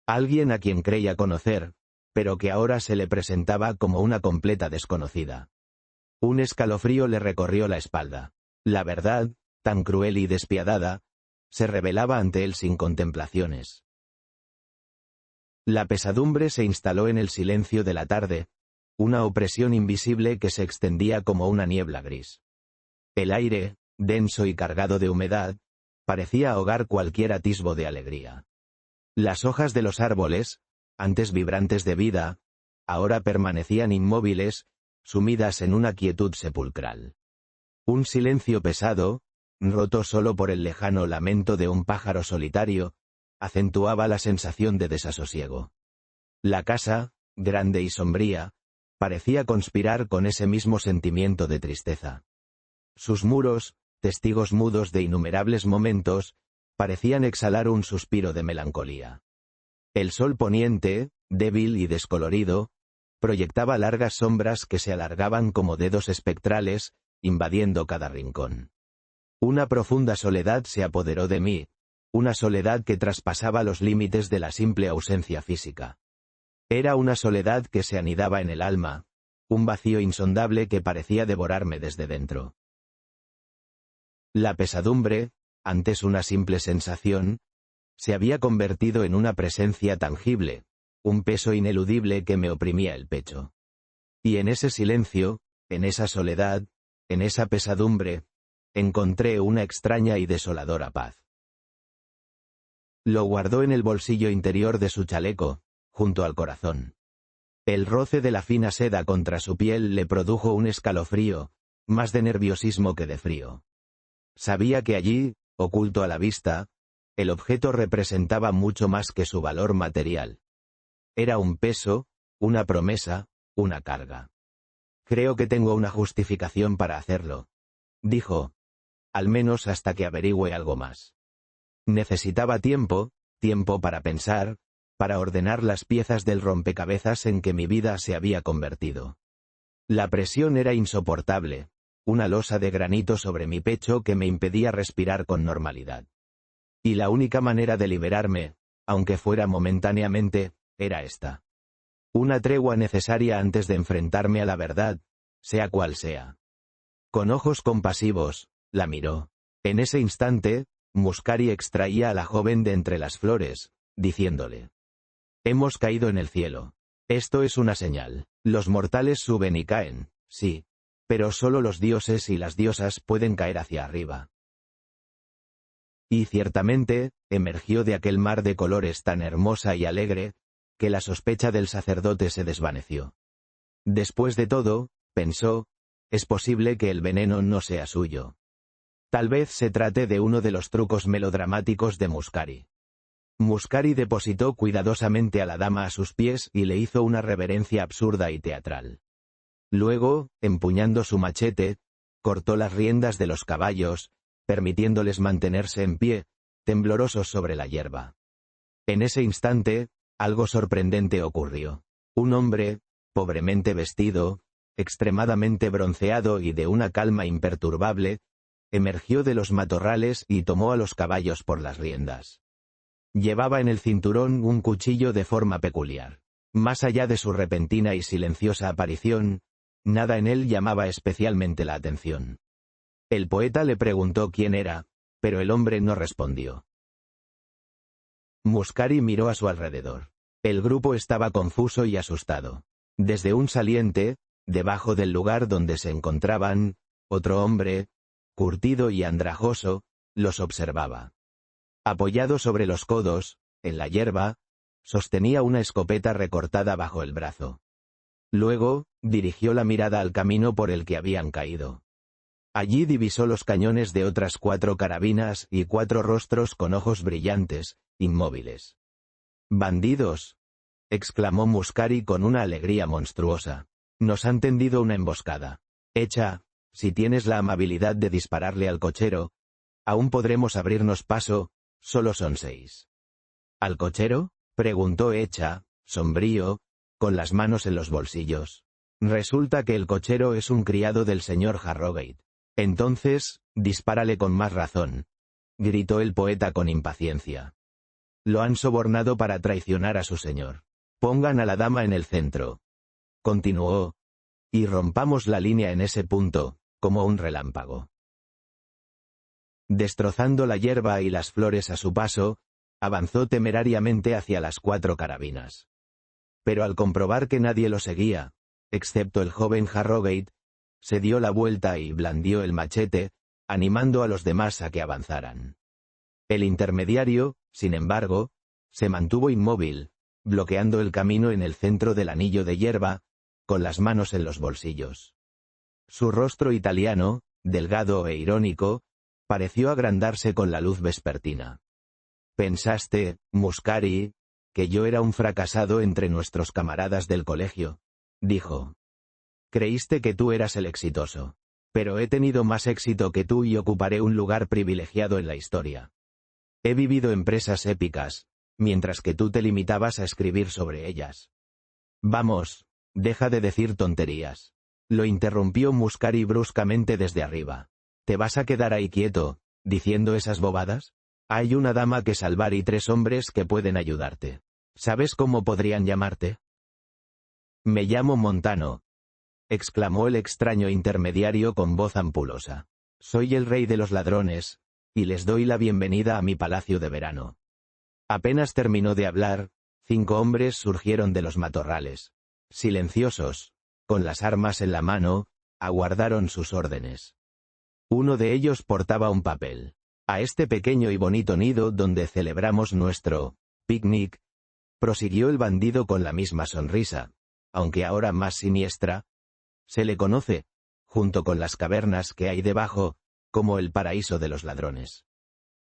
Alguien a quien creía conocer, pero que ahora se le presentaba como una completa desconocida. Un escalofrío le recorrió la espalda. La verdad, tan cruel y despiadada, se revelaba ante él sin contemplaciones. La pesadumbre se instaló en el silencio de la tarde, una opresión invisible que se extendía como una niebla gris. El aire, denso y cargado de humedad, parecía ahogar cualquier atisbo de alegría. Las hojas de los árboles, antes vibrantes de vida, ahora permanecían inmóviles, sumidas en una quietud sepulcral. Un silencio pesado, roto solo por el lejano lamento de un pájaro solitario, acentuaba la sensación de desasosiego. La casa, grande y sombría, parecía conspirar con ese mismo sentimiento de tristeza. Sus muros, testigos mudos de innumerables momentos, parecían exhalar un suspiro de melancolía. El sol poniente, débil y descolorido, proyectaba largas sombras que se alargaban como dedos espectrales, invadiendo cada rincón. Una profunda soledad se apoderó de mí, una soledad que traspasaba los límites de la simple ausencia física. Era una soledad que se anidaba en el alma, un vacío insondable que parecía devorarme desde dentro. La pesadumbre, antes una simple sensación, se había convertido en una presencia tangible, un peso ineludible que me oprimía el pecho. Y en ese silencio, en esa soledad, en esa pesadumbre, encontré una extraña y desoladora paz. Lo guardó en el bolsillo interior de su chaleco, junto al corazón. El roce de la fina seda contra su piel le produjo un escalofrío, más de nerviosismo que de frío. Sabía que allí, oculto a la vista, el objeto representaba mucho más que su valor material. Era un peso, una promesa, una carga. Creo que tengo una justificación para hacerlo, dijo, al menos hasta que averigüe algo más. Necesitaba tiempo para pensar, para ordenar las piezas del rompecabezas en que mi vida se había convertido. La presión era insoportable, una losa de granito sobre mi pecho que me impedía respirar con normalidad. Y la única manera de liberarme, aunque fuera momentáneamente, era esta. Una tregua necesaria antes de enfrentarme a la verdad, sea cual sea. Con ojos compasivos, la miró. En ese instante, Muscari extraía a la joven de entre las flores, diciéndole: «Hemos caído en el cielo. Esto es una señal. Los mortales suben y caen, sí, pero solo los dioses y las diosas pueden caer hacia arriba». Y ciertamente, emergió de aquel mar de colores tan hermosa y alegre, que la sospecha del sacerdote se desvaneció. Después de todo, pensó, es posible que el veneno no sea suyo. Tal vez se trate de uno de los trucos melodramáticos de Muscari. Muscari depositó cuidadosamente a la dama a sus pies y le hizo una reverencia absurda y teatral. Luego, empuñando su machete, cortó las riendas de los caballos, permitiéndoles mantenerse en pie, temblorosos sobre la hierba. En ese instante, algo sorprendente ocurrió. Un hombre, pobremente vestido, extremadamente bronceado y de una calma imperturbable, emergió de los matorrales y tomó a los caballos por las riendas. Llevaba en el cinturón un cuchillo de forma peculiar. Más allá de su repentina y silenciosa aparición, nada en él llamaba especialmente la atención. El poeta le preguntó quién era, pero el hombre no respondió. Muscari miró a su alrededor. El grupo estaba confuso y asustado. Desde un saliente, debajo del lugar donde se encontraban, otro hombre, curtido y andrajoso, los observaba. Apoyado sobre los codos, en la hierba, sostenía una escopeta recortada bajo el brazo. Luego, dirigió la mirada al camino por el que habían caído. Allí divisó los cañones de otras 4 carabinas y 4 rostros con ojos brillantes, inmóviles. «¡Bandidos!», exclamó Muscari con una alegría monstruosa. «Nos han tendido una emboscada. Echa, si tienes la amabilidad de dispararle al cochero, aún podremos abrirnos paso, solo son 6». «¿Al cochero?», preguntó Echa, sombrío, con las manos en los bolsillos. «Resulta que el cochero es un criado del señor Harrogate». «Entonces, dispárale con más razón», gritó el poeta con impaciencia. «Lo han sobornado para traicionar a su señor. Pongan a la dama en el centro», continuó, «y rompamos la línea en ese punto, como un relámpago». Destrozando la hierba y las flores a su paso, avanzó temerariamente hacia las 4 carabinas. Pero al comprobar que nadie lo seguía, excepto el joven Harrogate, se dio la vuelta y blandió el machete, animando a los demás a que avanzaran. El intermediario, sin embargo, se mantuvo inmóvil, bloqueando el camino en el centro del anillo de hierba, con las manos en los bolsillos. Su rostro italiano, delgado e irónico, pareció agrandarse con la luz vespertina. «¿Pensaste, Muscari, que yo era un fracasado entre nuestros camaradas del colegio?», dijo. «Creíste que tú eras el exitoso. Pero he tenido más éxito que tú y ocuparé un lugar privilegiado en la historia. He vivido empresas épicas, mientras que tú te limitabas a escribir sobre ellas». «Vamos, deja de decir tonterías», lo interrumpió Muscari bruscamente desde arriba. «¿Te vas a quedar ahí quieto, diciendo esas bobadas? Hay una dama que salvar y 3 hombres que pueden ayudarte. ¿Sabes cómo podrían llamarte?». «Me llamo Montano», exclamó el extraño intermediario con voz ampulosa. «Soy el rey de los ladrones, y les doy la bienvenida a mi palacio de verano». Apenas terminó de hablar, 5 hombres surgieron de los matorrales. Silenciosos, con las armas en la mano, aguardaron sus órdenes. Uno de ellos portaba un papel. «A este pequeño y bonito nido donde celebramos nuestro picnic», prosiguió el bandido con la misma sonrisa, aunque ahora más siniestra, «se le conoce, junto con las cavernas que hay debajo, como el paraíso de los ladrones.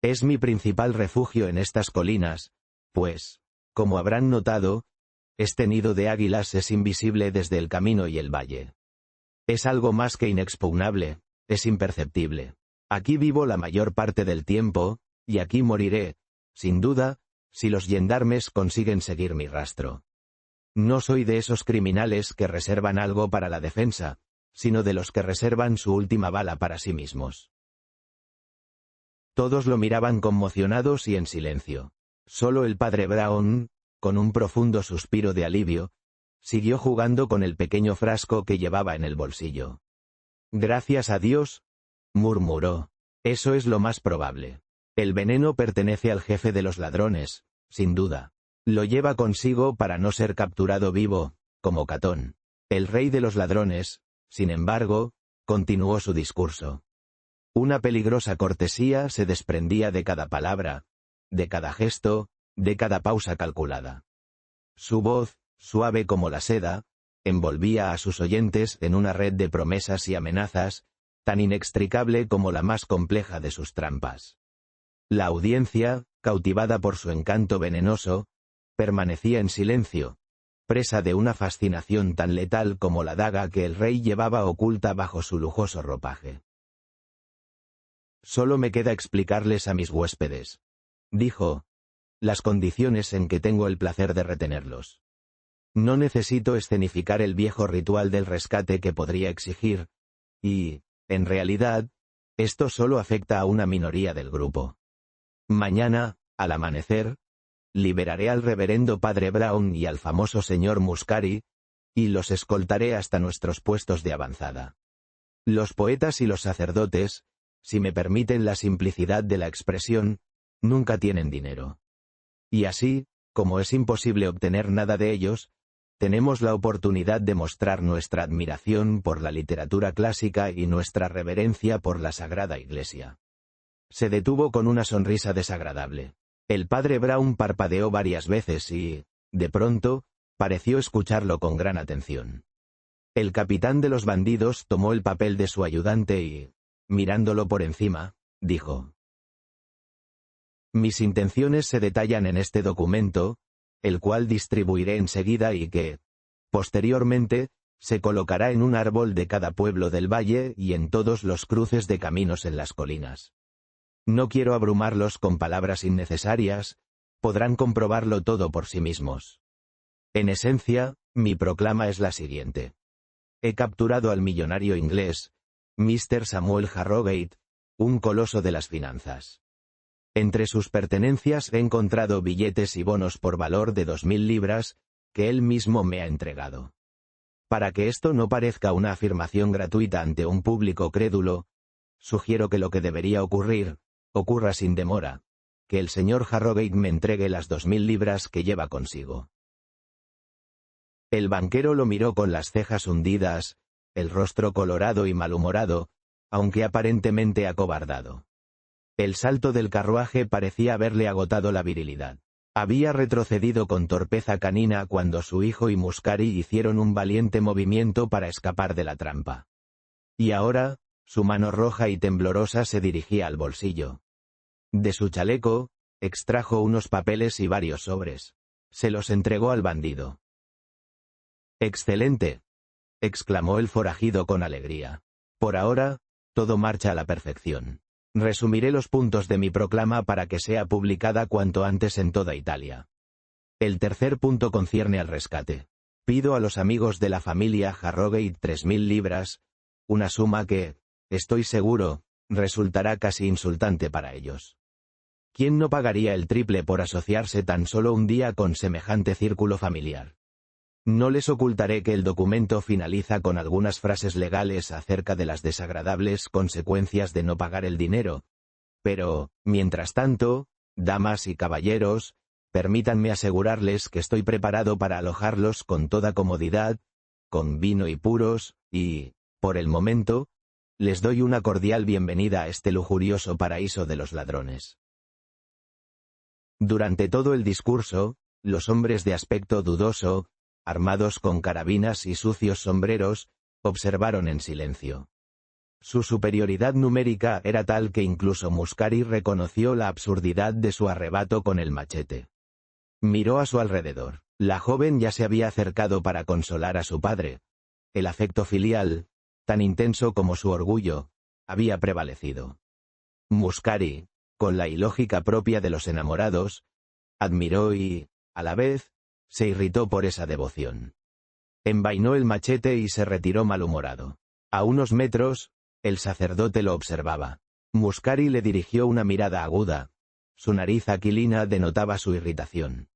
Es mi principal refugio en estas colinas, pues, como habrán notado, este nido de águilas es invisible desde el camino y el valle. Es algo más que inexpugnable, es imperceptible. Aquí vivo la mayor parte del tiempo, y aquí moriré, sin duda, si los gendarmes consiguen seguir mi rastro. No soy de esos criminales que reservan algo para la defensa, sino de los que reservan su última bala para sí mismos». Todos lo miraban conmocionados y en silencio. Solo el padre Brown, con un profundo suspiro de alivio, siguió jugando con el pequeño frasco que llevaba en el bolsillo. «Gracias a Dios», murmuró, «eso es lo más probable. El veneno pertenece al jefe de los ladrones, sin duda. Lo lleva consigo para no ser capturado vivo, como Catón. El rey de los ladrones, sin embargo, continuó su discurso. Una peligrosa cortesía se desprendía de cada palabra, de cada gesto, de cada pausa calculada. Su voz, suave como la seda, envolvía a sus oyentes en una red de promesas y amenazas, tan inextricable como la más compleja de sus trampas. La audiencia, cautivada por su encanto venenoso, permanecía en silencio, presa de una fascinación tan letal como la daga que el rey llevaba oculta bajo su lujoso ropaje. «Solo me queda explicarles a mis huéspedes», dijo, «las condiciones en que tengo el placer de retenerlos. No necesito escenificar el viejo ritual del rescate que podría exigir, y, en realidad, esto solo afecta a una minoría del grupo. Mañana, al amanecer, liberaré al reverendo padre Brown y al famoso señor Muscari, y los escoltaré hasta nuestros puestos de avanzada. Los poetas y los sacerdotes, si me permiten la simplicidad de la expresión, nunca tienen dinero. Y así, como es imposible obtener nada de ellos, tenemos la oportunidad de mostrar nuestra admiración por la literatura clásica y nuestra reverencia por la Sagrada Iglesia. Se detuvo con una sonrisa desagradable. El padre Brown parpadeó varias veces y, de pronto, pareció escucharlo con gran atención. El capitán de los bandidos tomó el papel de su ayudante y, mirándolo por encima, dijo: Mis intenciones se detallan en este documento, el cual distribuiré enseguida y que, posteriormente, se colocará en un árbol de cada pueblo del valle y en todos los cruces de caminos en las colinas. No quiero abrumarlos con palabras innecesarias, podrán comprobarlo todo por sí mismos. En esencia, mi proclama es la siguiente. He capturado al millonario inglés, Mr. Samuel Harrogate, un coloso de las finanzas. Entre sus pertenencias he encontrado billetes y bonos por valor de 2000 libras, que él mismo me ha entregado. Para que esto no parezca una afirmación gratuita ante un público crédulo, sugiero que lo que debería ocurra sin demora, que el señor Harrogate me entregue las 2000 libras que lleva consigo. El banquero lo miró con las cejas hundidas, el rostro colorado y malhumorado, aunque aparentemente acobardado. El salto del carruaje parecía haberle agotado la virilidad. Había retrocedido con torpeza canina cuando su hijo y Muscari hicieron un valiente movimiento para escapar de la trampa. Y ahora, su mano roja y temblorosa se dirigía al bolsillo. De su chaleco, extrajo unos papeles y varios sobres. Se los entregó al bandido. «Excelente», exclamó el forajido con alegría. «Por ahora, todo marcha a la perfección. Resumiré los puntos de mi proclama para que sea publicada cuanto antes en toda Italia. El tercer punto concierne al rescate. Pido a los amigos de la familia Harrogate 3000 libras, una suma que, estoy seguro, resultará casi insultante para ellos. ¿Quién no pagaría el triple por asociarse tan solo un día con semejante círculo familiar? No les ocultaré que el documento finaliza con algunas frases legales acerca de las desagradables consecuencias de no pagar el dinero, pero, mientras tanto, damas y caballeros, permítanme asegurarles que estoy preparado para alojarlos con toda comodidad, con vino y puros, y, por el momento, les doy una cordial bienvenida a este lujurioso paraíso de los ladrones. Durante todo el discurso, los hombres de aspecto dudoso, armados con carabinas y sucios sombreros, observaron en silencio. Su superioridad numérica era tal que incluso Muscari reconoció la absurdidad de su arrebato con el machete. Miró a su alrededor. La joven ya se había acercado para consolar a su padre. El afecto filial, tan intenso como su orgullo, había prevalecido. Muscari, con la ilógica propia de los enamorados, admiró y, a la vez, se irritó por esa devoción. Envainó el machete y se retiró malhumorado. A unos metros, el sacerdote lo observaba. Muscari le dirigió una mirada aguda. Su nariz aquilina denotaba su irritación.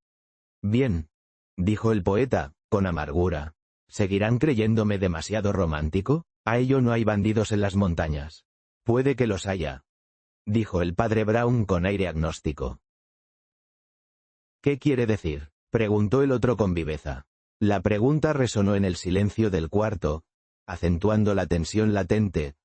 «Bien», dijo el poeta, con amargura. «¿Seguirán creyéndome demasiado romántico? A ello no hay bandidos en las montañas». «Puede que los haya», dijo el padre Brown con aire agnóstico. «¿Qué quiere decir?», preguntó el otro con viveza. La pregunta resonó en el silencio del cuarto, acentuando la tensión latente,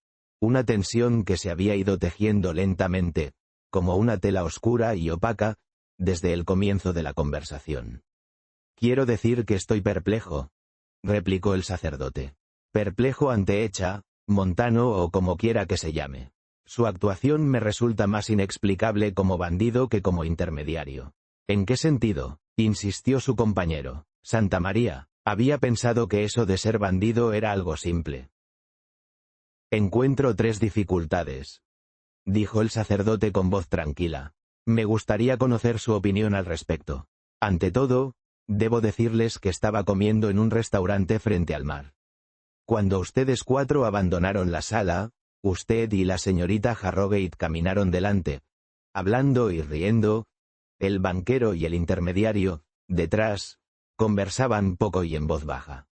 una tensión que se había ido tejiendo lentamente, como una tela oscura y opaca, desde el comienzo de la conversación. «Quiero decir que estoy perplejo», replicó el sacerdote. «Perplejo ante Echa, Montano o como quiera que se llame. Su actuación me resulta más inexplicable como bandido que como intermediario». «¿En qué sentido?», insistió su compañero. «Santa María, había pensado que eso de ser bandido era algo simple». «Encuentro tres dificultades», dijo el sacerdote con voz tranquila. «Me gustaría conocer su opinión al respecto. Ante todo, Debo decirles que estaba comiendo en un restaurante frente al mar. Cuando ustedes cuatro abandonaron la sala, usted y la señorita Harrogate caminaron delante, hablando y riendo. El banquero y el intermediario, detrás, conversaban poco y en voz baja.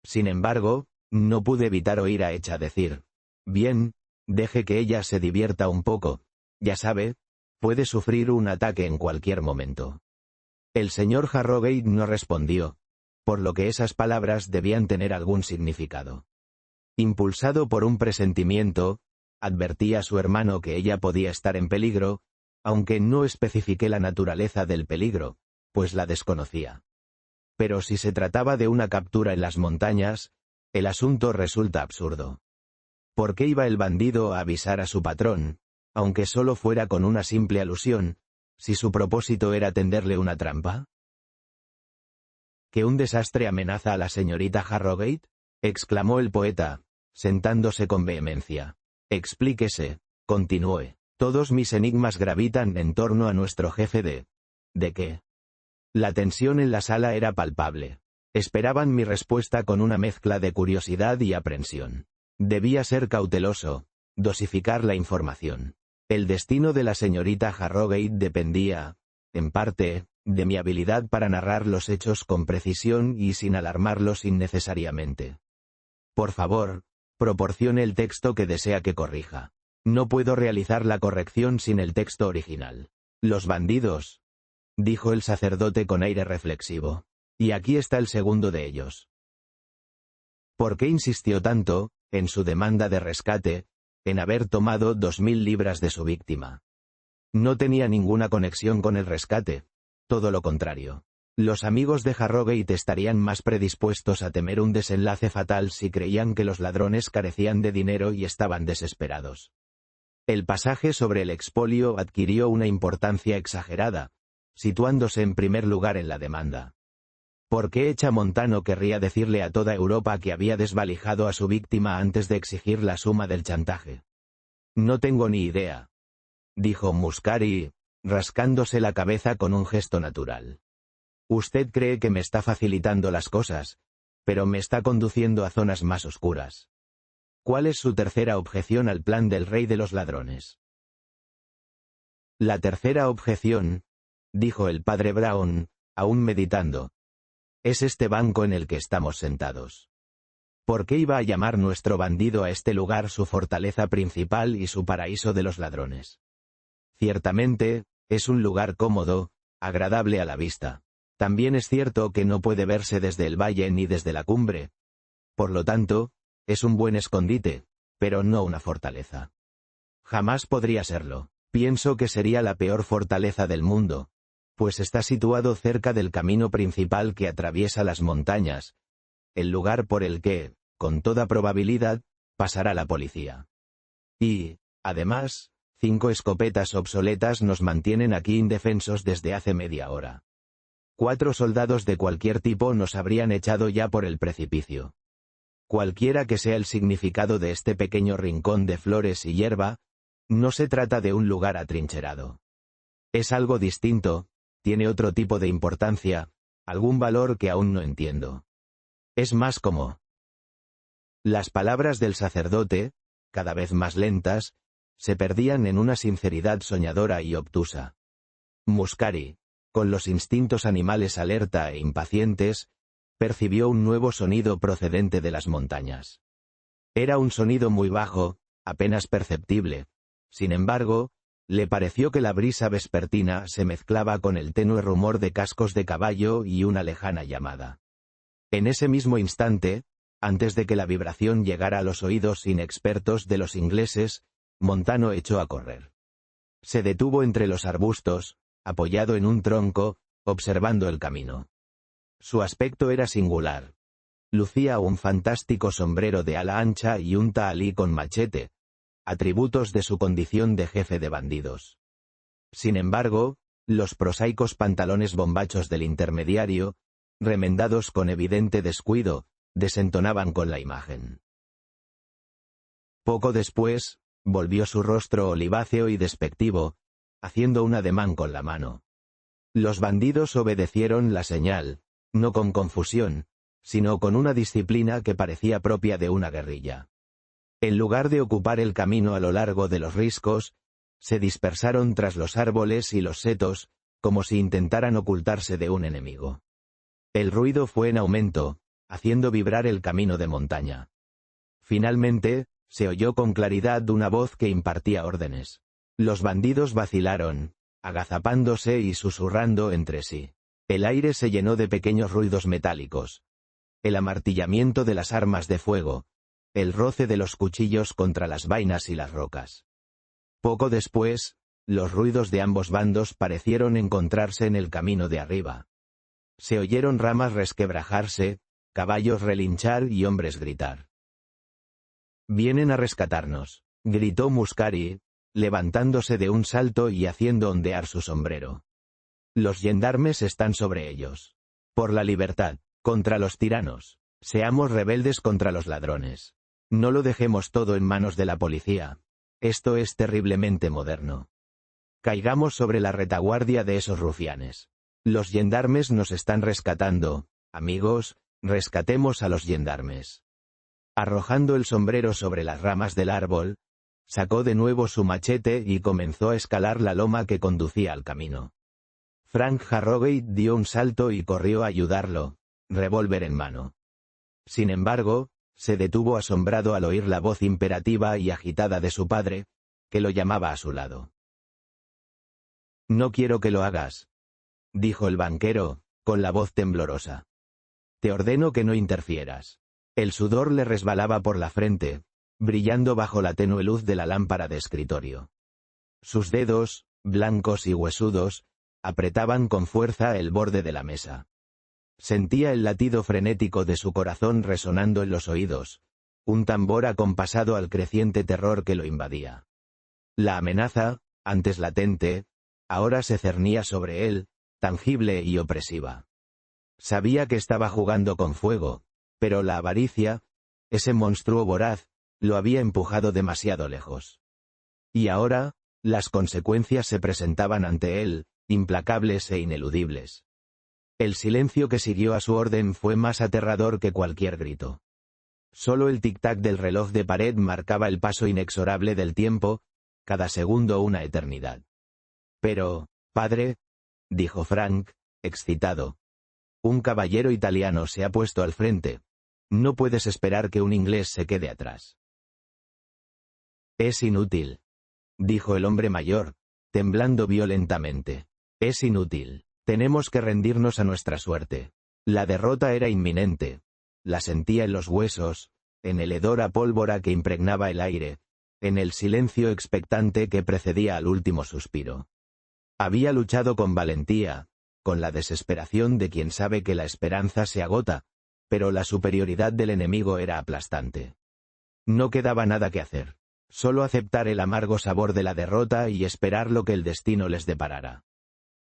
Sin embargo, no pude evitar oír a Echa decir: «Bien, deje que ella se divierta un poco. Ya sabe, puede sufrir un ataque en cualquier momento». El señor Harrogate no respondió, por lo que esas palabras debían tener algún significado. Impulsado por un presentimiento, advertí a su hermano que ella podía estar en peligro, aunque no especifiqué la naturaleza del peligro, pues la desconocía. Pero si se trataba de una captura en las montañas, el asunto resulta absurdo. ¿Por qué iba el bandido a avisar a su patrón, aunque solo fuera con una simple alusión, si su propósito era tenderle una trampa? ¿Que un desastre amenaza a la señorita Harrogate?, exclamó el poeta, sentándose con vehemencia. Explíquese, continué. Todos mis enigmas gravitan en torno a nuestro jefe ¿De qué? La tensión en la sala era palpable. Esperaban mi respuesta con una mezcla de curiosidad y aprensión. Debía ser cauteloso, dosificar la información. El destino de la señorita Harrogate dependía, en parte, de mi habilidad para narrar los hechos con precisión y sin alarmarlos innecesariamente. Por favor, proporcione el texto que desea que corrija. No puedo realizar la corrección sin el texto original. Los bandidos, dijo el sacerdote con aire reflexivo. Y aquí está el segundo de ellos. ¿Por qué insistió tanto, en su demanda de rescate, en haber tomado 2000 libras de su víctima? No tenía ninguna conexión con el rescate. Todo lo contrario. Los amigos de Harrogate estarían más predispuestos a temer un desenlace fatal si creían que los ladrones carecían de dinero y estaban desesperados. El pasaje sobre el expolio adquirió una importancia exagerada, situándose en primer lugar en la demanda. ¿Por qué Echa Montano querría decirle a toda Europa que había desvalijado a su víctima antes de exigir la suma del chantaje? No tengo ni idea, dijo Muscari, rascándose la cabeza con un gesto natural. Usted cree que me está facilitando las cosas, pero me está conduciendo a zonas más oscuras. ¿Cuál es su tercera objeción al plan del rey de los ladrones? La tercera objeción, dijo el padre Brown, aún meditando, es este banco en el que estamos sentados. ¿Por qué iba a llamar nuestro bandido a este lugar su fortaleza principal y su paraíso de los ladrones? Ciertamente, es un lugar cómodo, agradable a la vista. También es cierto que no puede verse desde el valle ni desde la cumbre. Por lo tanto, es un buen escondite, pero no una fortaleza. Jamás podría serlo. Pienso que sería la peor fortaleza del mundo, pues está situado cerca del camino principal que atraviesa las montañas, el lugar por el que, con toda probabilidad, pasará la policía. Y, además, 5 escopetas obsoletas nos mantienen aquí indefensos desde hace media hora. 4 soldados de cualquier tipo nos habrían echado ya por el precipicio. Cualquiera que sea el significado de este pequeño rincón de flores y hierba, no se trata de un lugar atrincherado. Es algo distinto, tiene otro tipo de importancia, algún valor que aún no entiendo. Es más como... Las palabras del sacerdote, cada vez más lentas, se perdían en una sinceridad soñadora y obtusa. Muscari, con los instintos animales alerta e impacientes, percibió un nuevo sonido procedente de las montañas. Era un sonido muy bajo, apenas perceptible. Sin embargo, le pareció que la brisa vespertina se mezclaba con el tenue rumor de cascos de caballo y una lejana llamada. En ese mismo instante, antes de que la vibración llegara a los oídos inexpertos de los ingleses, Montano echó a correr. Se detuvo entre los arbustos, apoyado en un tronco, observando el camino. Su aspecto era singular. Lucía un fantástico sombrero de ala ancha y un tahalí con machete, atributos de su condición de jefe de bandidos. Sin embargo, los prosaicos pantalones bombachos del intermediario, remendados con evidente descuido, desentonaban con la imagen. Poco después, volvió su rostro oliváceo y despectivo, haciendo un ademán con la mano. Los bandidos obedecieron la señal, no con confusión, sino con una disciplina que parecía propia de una guerrilla. En lugar de ocupar el camino a lo largo de los riscos, se dispersaron tras los árboles y los setos, como si intentaran ocultarse de un enemigo. El ruido fue en aumento, haciendo vibrar el camino de montaña. Finalmente, se oyó con claridad una voz que impartía órdenes. Los bandidos vacilaron, agazapándose y susurrando entre sí. El aire se llenó de pequeños ruidos metálicos. El amartillamiento de las armas de fuego, el roce de los cuchillos contra las vainas y las rocas. Poco después, los ruidos de ambos bandos parecieron encontrarse en el camino de arriba. Se oyeron ramas resquebrajarse, caballos relinchar y hombres gritar. «Vienen a rescatarnos», gritó Muscari, levantándose de un salto y haciendo ondear su sombrero. «Los gendarmes están sobre ellos. Por la libertad, contra los tiranos. Seamos rebeldes contra los ladrones. No lo dejemos todo en manos de la policía. Esto es terriblemente moderno. Caigamos sobre la retaguardia de esos rufianes. Los gendarmes nos están rescatando, amigos, rescatemos a los gendarmes». Arrojando el sombrero sobre las ramas del árbol, sacó de nuevo su machete y comenzó a escalar la loma que conducía al camino. Frank Harrogate dio un salto y corrió a ayudarlo, revólver en mano. Sin embargo, se detuvo asombrado al oír la voz imperativa y agitada de su padre, que lo llamaba a su lado. «No quiero que lo hagas», dijo el banquero, con la voz temblorosa. «Te ordeno que no interfieras». El sudor le resbalaba por la frente, brillando bajo la tenue luz de la lámpara de escritorio. Sus dedos, blancos y huesudos, apretaban con fuerza el borde de la mesa. Sentía el latido frenético de su corazón resonando en los oídos, un tambor acompasado al creciente terror que lo invadía. La amenaza, antes latente, ahora se cernía sobre él, tangible y opresiva. Sabía que estaba jugando con fuego, pero la avaricia, ese monstruo voraz, lo había empujado demasiado lejos. Y ahora, las consecuencias se presentaban ante él, implacables e ineludibles. El silencio que siguió a su orden fue más aterrador que cualquier grito. Solo el tic-tac del reloj de pared marcaba el paso inexorable del tiempo, cada segundo una eternidad. «Pero, padre», dijo Frank, excitado, «un caballero italiano se ha puesto al frente. No puedes esperar que un inglés se quede atrás». «Es inútil», dijo el hombre mayor, temblando violentamente. «Es inútil. Tenemos que rendirnos a nuestra suerte». La derrota era inminente. La sentía en los huesos, en el hedor a pólvora que impregnaba el aire, en el silencio expectante que precedía al último suspiro. Había luchado con valentía, con la desesperación de quien sabe que la esperanza se agota, pero la superioridad del enemigo era aplastante. No quedaba nada que hacer, solo aceptar el amargo sabor de la derrota y esperar lo que el destino les deparara.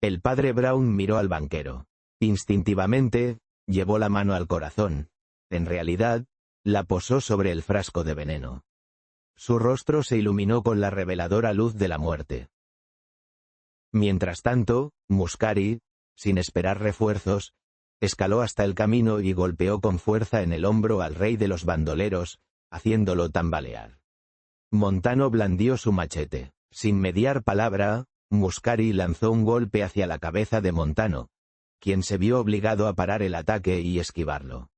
El padre Brown miró al banquero. Instintivamente, llevó la mano al corazón. En realidad, la posó sobre el frasco de veneno. Su rostro se iluminó con la reveladora luz de la muerte. Mientras tanto, Muscari, sin esperar refuerzos, escaló hasta el camino y golpeó con fuerza en el hombro al rey de los bandoleros, haciéndolo tambalear. Montano blandió su machete. Sin mediar palabra, Muscari lanzó un golpe hacia la cabeza de Montano, quien se vio obligado a parar el ataque y esquivarlo.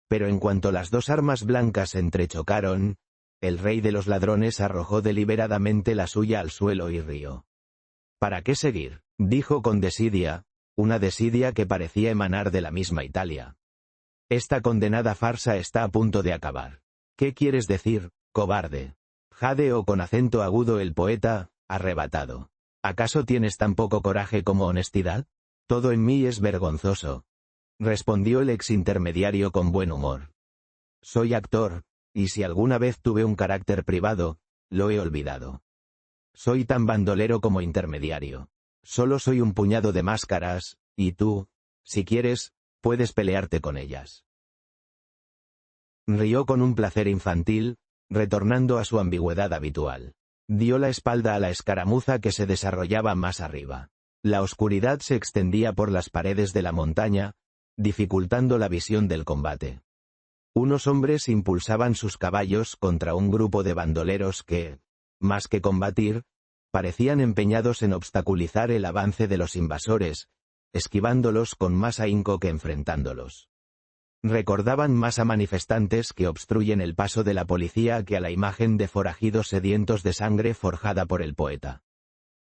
Pero en cuanto las dos armas blancas entrechocaron, el rey de los ladrones arrojó deliberadamente la suya al suelo y rió. «¿Para qué seguir?», dijo con desidia, una desidia que parecía emanar de la misma Italia. «Esta condenada farsa está a punto de acabar. ¿Qué quieres decir, cobarde?», jadeó con acento agudo el poeta, arrebatado. «¿Acaso tienes tan poco coraje como honestidad? Todo en mí es vergonzoso», respondió el exintermediario con buen humor. «Soy actor, y si alguna vez tuve un carácter privado, lo he olvidado. Soy tan bandolero como intermediario. Solo soy un puñado de máscaras, y tú, si quieres, puedes pelearte con ellas». Rió con un placer infantil, retornando a su ambigüedad habitual. Dio la espalda a la escaramuza que se desarrollaba más arriba. La oscuridad se extendía por las paredes de la montaña, dificultando la visión del combate. Unos hombres impulsaban sus caballos contra un grupo de bandoleros que, más que combatir, parecían empeñados en obstaculizar el avance de los invasores, esquivándolos con más ahínco que enfrentándolos. Recordaban más a manifestantes que obstruyen el paso de la policía que a la imagen de forajidos sedientos de sangre forjada por el poeta.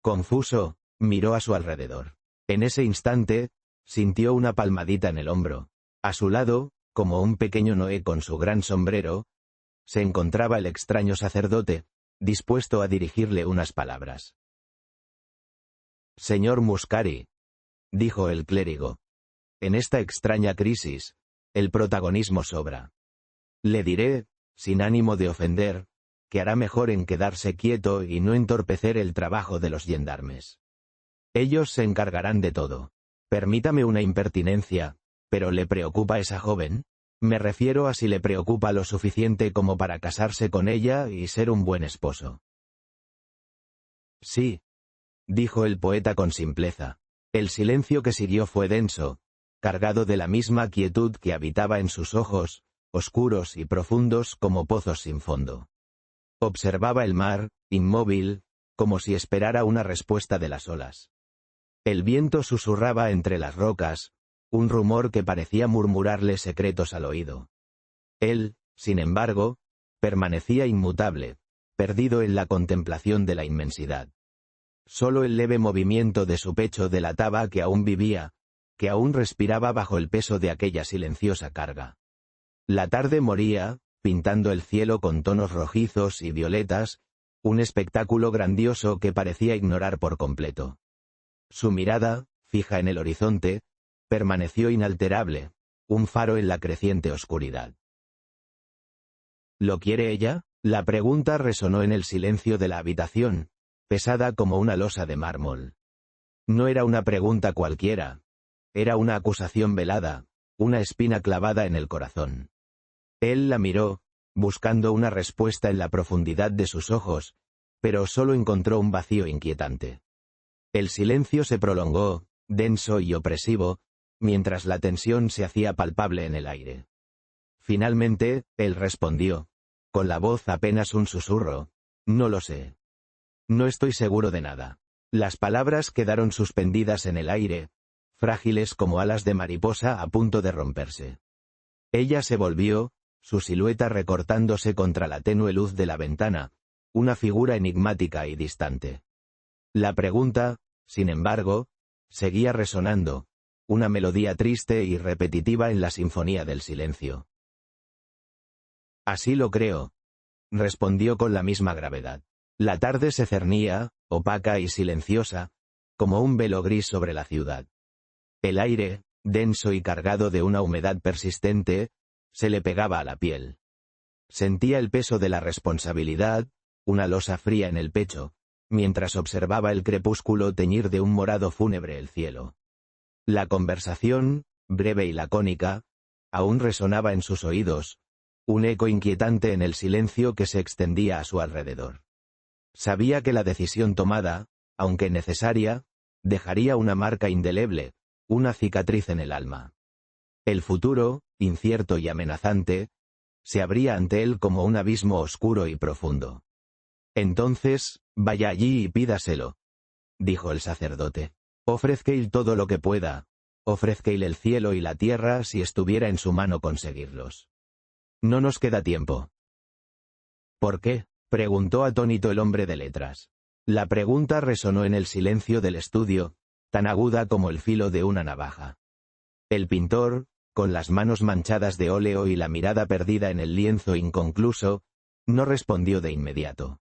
Confuso, miró a su alrededor. En ese instante, sintió una palmadita en el hombro. A su lado, como un pequeño Noé con su gran sombrero, se encontraba el extraño sacerdote, dispuesto a dirigirle unas palabras. «Señor Muscari», dijo el clérigo, «en esta extraña crisis, el protagonismo sobra. Le diré, sin ánimo de ofender, que hará mejor en quedarse quieto y no entorpecer el trabajo de los gendarmes. Ellos se encargarán de todo. Permítame una impertinencia, pero ¿le preocupa esa joven? Me refiero a si le preocupa lo suficiente como para casarse con ella y ser un buen esposo». «Sí», dijo el poeta con simpleza. El silencio que siguió fue denso, cargado de la misma quietud que habitaba en sus ojos, oscuros y profundos como pozos sin fondo. Observaba el mar, inmóvil, como si esperara una respuesta de las olas. El viento susurraba entre las rocas, un rumor que parecía murmurarle secretos al oído. Él, sin embargo, permanecía inmutable, perdido en la contemplación de la inmensidad. Solo el leve movimiento de su pecho delataba que aún vivía, que aún respiraba bajo el peso de aquella silenciosa carga. La tarde moría, pintando el cielo con tonos rojizos y violetas, un espectáculo grandioso que parecía ignorar por completo. Su mirada, fija en el horizonte, permaneció inalterable, un faro en la creciente oscuridad. ¿Lo quiere ella? La pregunta resonó en el silencio de la habitación, pesada como una losa de mármol. No era una pregunta cualquiera. Era una acusación velada, una espina clavada en el corazón. Él la miró, buscando una respuesta en la profundidad de sus ojos, pero solo encontró un vacío inquietante. El silencio se prolongó, denso y opresivo, mientras la tensión se hacía palpable en el aire. Finalmente, él respondió, con la voz apenas un susurro: «No lo sé. No estoy seguro de nada». Las palabras quedaron suspendidas en el aire, frágiles como alas de mariposa a punto de romperse. Ella se volvió, su silueta recortándose contra la tenue luz de la ventana, una figura enigmática y distante. La pregunta, sin embargo, seguía resonando, una melodía triste y repetitiva en la sinfonía del silencio. «Así lo creo», respondió con la misma gravedad. La tarde se cernía, opaca y silenciosa, como un velo gris sobre la ciudad. El aire, denso y cargado de una humedad persistente, se le pegaba a la piel. Sentía el peso de la responsabilidad, una losa fría en el pecho, mientras observaba el crepúsculo teñir de un morado fúnebre el cielo. La conversación, breve y lacónica, aún resonaba en sus oídos, un eco inquietante en el silencio que se extendía a su alrededor. Sabía que la decisión tomada, aunque necesaria, dejaría una marca indeleble, una cicatriz en el alma. El futuro, incierto y amenazante, se abría ante él como un abismo oscuro y profundo. «Entonces, vaya allí y pídaselo», dijo el sacerdote. «Ofrezcaile todo lo que pueda, ofrezcaile el cielo y la tierra si estuviera en su mano conseguirlos. No nos queda tiempo». «¿Por qué?», preguntó atónito el hombre de letras. La pregunta resonó en el silencio del estudio, tan aguda como el filo de una navaja. El pintor, con las manos manchadas de óleo y la mirada perdida en el lienzo inconcluso, no respondió de inmediato.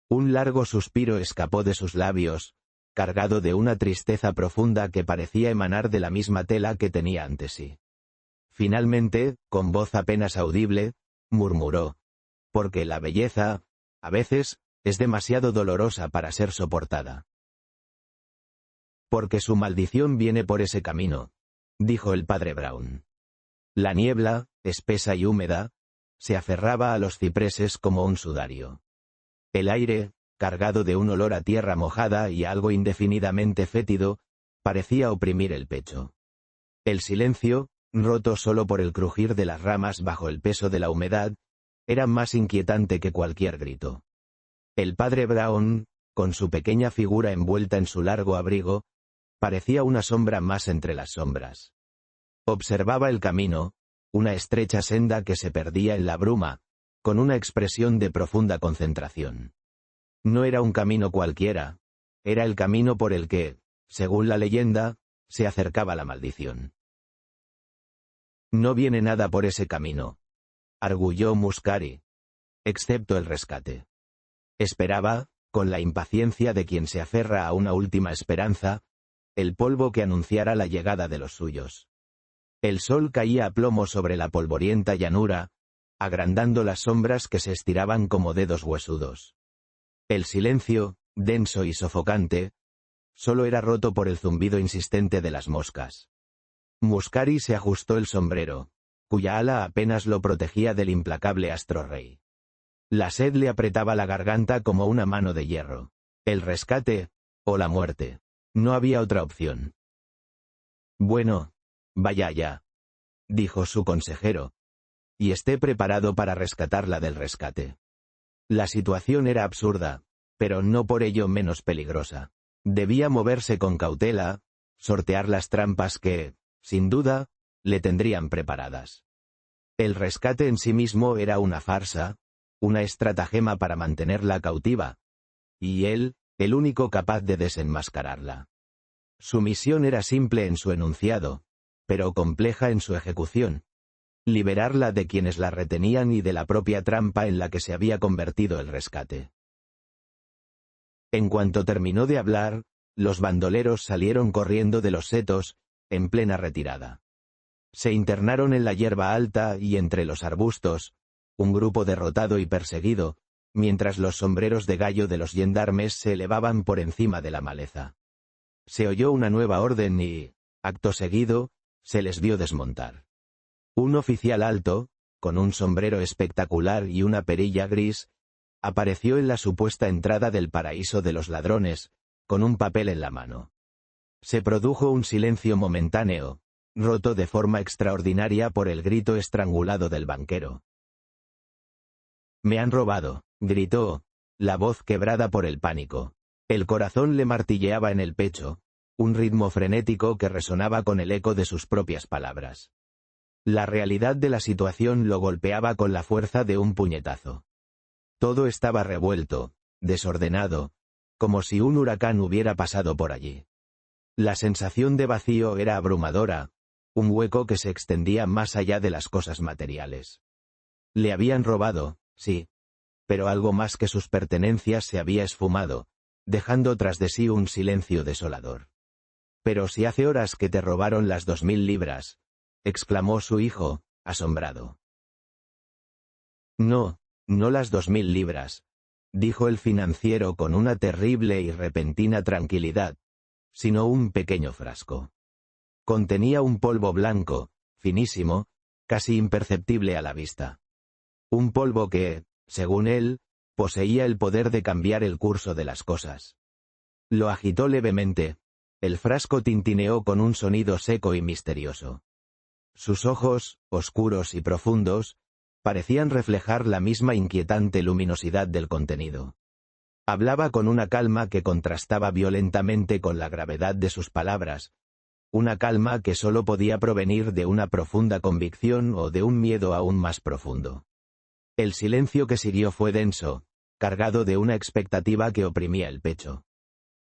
Un largo suspiro escapó de sus labios, cargado de una tristeza profunda que parecía emanar de la misma tela que tenía ante sí. Finalmente, con voz apenas audible, murmuró: «Porque la belleza, a veces, es demasiado dolorosa para ser soportada». «Porque su maldición viene por ese camino», dijo el padre Brown. La niebla, espesa y húmeda, se aferraba a los cipreses como un sudario. El aire, cargado de un olor a tierra mojada y algo indefinidamente fétido, parecía oprimir el pecho. El silencio, roto solo por el crujir de las ramas bajo el peso de la humedad, era más inquietante que cualquier grito. El padre Brown, con su pequeña figura envuelta en su largo abrigo, parecía una sombra más entre las sombras. Observaba el camino, una estrecha senda que se perdía en la bruma, con una expresión de profunda concentración. No era un camino cualquiera, era el camino por el que, según la leyenda, se acercaba la maldición. No viene nada por ese camino, arguyó Muscari, excepto el rescate. Esperaba, con la impaciencia de quien se aferra a una última esperanza, el polvo que anunciara la llegada de los suyos. El sol caía a plomo sobre la polvorienta llanura, agrandando las sombras que se estiraban como dedos huesudos. El silencio, denso y sofocante, solo era roto por el zumbido insistente de las moscas. Muscari se ajustó el sombrero, cuya ala apenas lo protegía del implacable astro rey. La sed le apretaba la garganta como una mano de hierro. El rescate, o la muerte. No había otra opción. Bueno, vaya ya, dijo su consejero, y esté preparado para rescatarla del rescate. La situación era absurda, pero no por ello menos peligrosa. Debía moverse con cautela, sortear las trampas que, sin duda, le tendrían preparadas. El rescate en sí mismo era una farsa, una estratagema para mantenerla cautiva, y él, el único capaz de desenmascararla. Su misión era simple en su enunciado, pero compleja en su ejecución: liberarla de quienes la retenían y de la propia trampa en la que se había convertido el rescate. En cuanto terminó de hablar, los bandoleros salieron corriendo de los setos, en plena retirada. Se internaron en la hierba alta y entre los arbustos, un grupo derrotado y perseguido, mientras los sombreros de gallo de los gendarmes se elevaban por encima de la maleza. Se oyó una nueva orden y, acto seguido, se les vio desmontar. Un oficial alto, con un sombrero espectacular y una perilla gris, apareció en la supuesta entrada del paraíso de los ladrones, con un papel en la mano. Se produjo un silencio momentáneo, roto de forma extraordinaria por el grito estrangulado del banquero. «Me han robado», gritó, la voz quebrada por el pánico. El corazón le martilleaba en el pecho, un ritmo frenético que resonaba con el eco de sus propias palabras. La realidad de la situación lo golpeaba con la fuerza de un puñetazo. Todo estaba revuelto, desordenado, como si un huracán hubiera pasado por allí. La sensación de vacío era abrumadora, un hueco que se extendía más allá de las cosas materiales. Le habían robado, sí, pero algo más que sus pertenencias se había esfumado, dejando tras de sí un silencio desolador. «Pero si hace horas que te robaron las 2000 libras», exclamó su hijo, asombrado. «No, no las 2000 libras», dijo el financiero con una terrible y repentina tranquilidad, sino un pequeño frasco. Contenía un polvo blanco, finísimo, casi imperceptible a la vista. Un polvo que, según él, poseía el poder de cambiar el curso de las cosas. Lo agitó levemente. El frasco tintineó con un sonido seco y misterioso. Sus ojos, oscuros y profundos, parecían reflejar la misma inquietante luminosidad del contenido. Hablaba con una calma que contrastaba violentamente con la gravedad de sus palabras, una calma que solo podía provenir de una profunda convicción o de un miedo aún más profundo. El silencio que siguió fue denso, cargado de una expectativa que oprimía el pecho.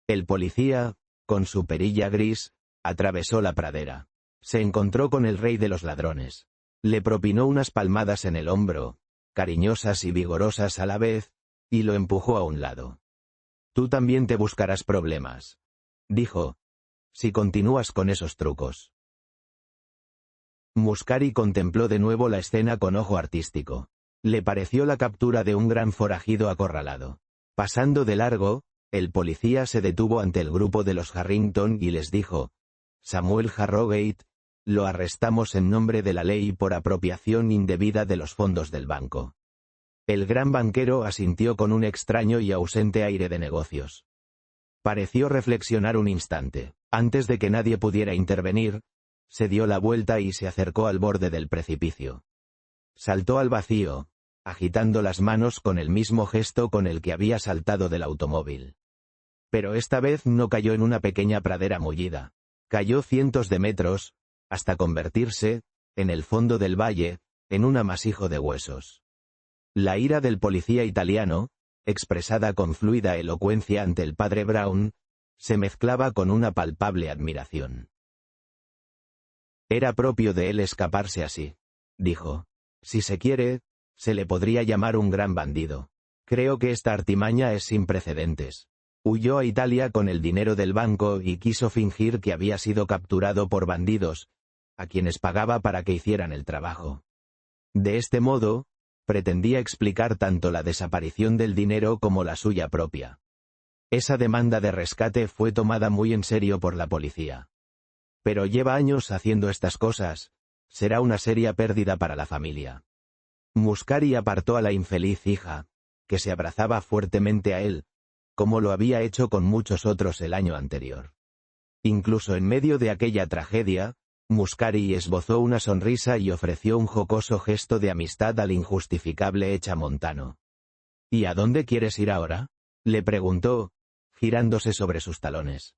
El policía, con su perilla gris, atravesó la pradera. Se encontró con el rey de los ladrones. Le propinó unas palmadas en el hombro, cariñosas y vigorosas a la vez, y lo empujó a un lado. «Tú también te buscarás problemas», dijo, «si continúas con esos trucos». Muscari contempló de nuevo la escena con ojo artístico. Le pareció la captura de un gran forajido acorralado. Pasando de largo, el policía se detuvo ante el grupo de los Harrington y les dijo: «Samuel Harrogate, lo arrestamos en nombre de la ley por apropiación indebida de los fondos del banco». El gran banquero asintió con un extraño y ausente aire de negocios. Pareció reflexionar un instante. Antes de que nadie pudiera intervenir, se dio la vuelta y se acercó al borde del precipicio. Saltó al vacío, agitando las manos con el mismo gesto con el que había saltado del automóvil. Pero esta vez no cayó en una pequeña pradera mullida. Cayó cientos de metros, hasta convertirse, en el fondo del valle, en un amasijo de huesos. La ira del policía italiano, expresada con fluida elocuencia ante el padre Brown, se mezclaba con una palpable admiración. Era propio de él escaparse así, dijo. Si se quiere, se le podría llamar un gran bandido. Creo que esta artimaña es sin precedentes. Huyó a Italia con el dinero del banco y quiso fingir que había sido capturado por bandidos, a quienes pagaba para que hicieran el trabajo. De este modo, pretendía explicar tanto la desaparición del dinero como la suya propia. Esa demanda de rescate fue tomada muy en serio por la policía. Pero lleva años haciendo estas cosas, será una seria pérdida para la familia. Muscari apartó a la infeliz hija, que se abrazaba fuertemente a él, como lo había hecho con muchos otros el año anterior. Incluso en medio de aquella tragedia, Muscari esbozó una sonrisa y ofreció un jocoso gesto de amistad al injustificable echamontano. «¿Y a dónde quieres ir ahora?», le preguntó, girándose sobre sus talones.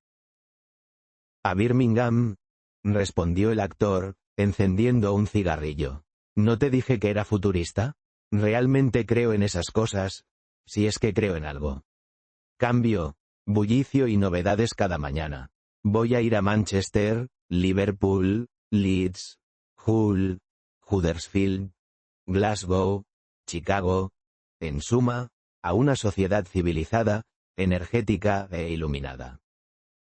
«A Birmingham», respondió el actor, encendiendo un cigarrillo. «¿No te dije que era futurista? Realmente creo en esas cosas, si es que creo en algo. Cambio, bullicio y novedades cada mañana. Voy a ir a Manchester, Liverpool, Leeds, Hull, Huddersfield, Glasgow, Chicago, en suma, a una sociedad civilizada, energética e iluminada.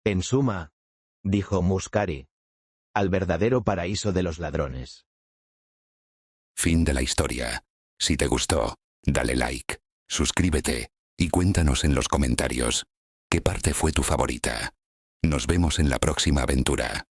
En suma», dijo Muscari, «al verdadero paraíso de los ladrones». Fin de la historia. Si te gustó, dale like, suscríbete y cuéntanos en los comentarios qué parte fue tu favorita. Nos vemos en la próxima aventura.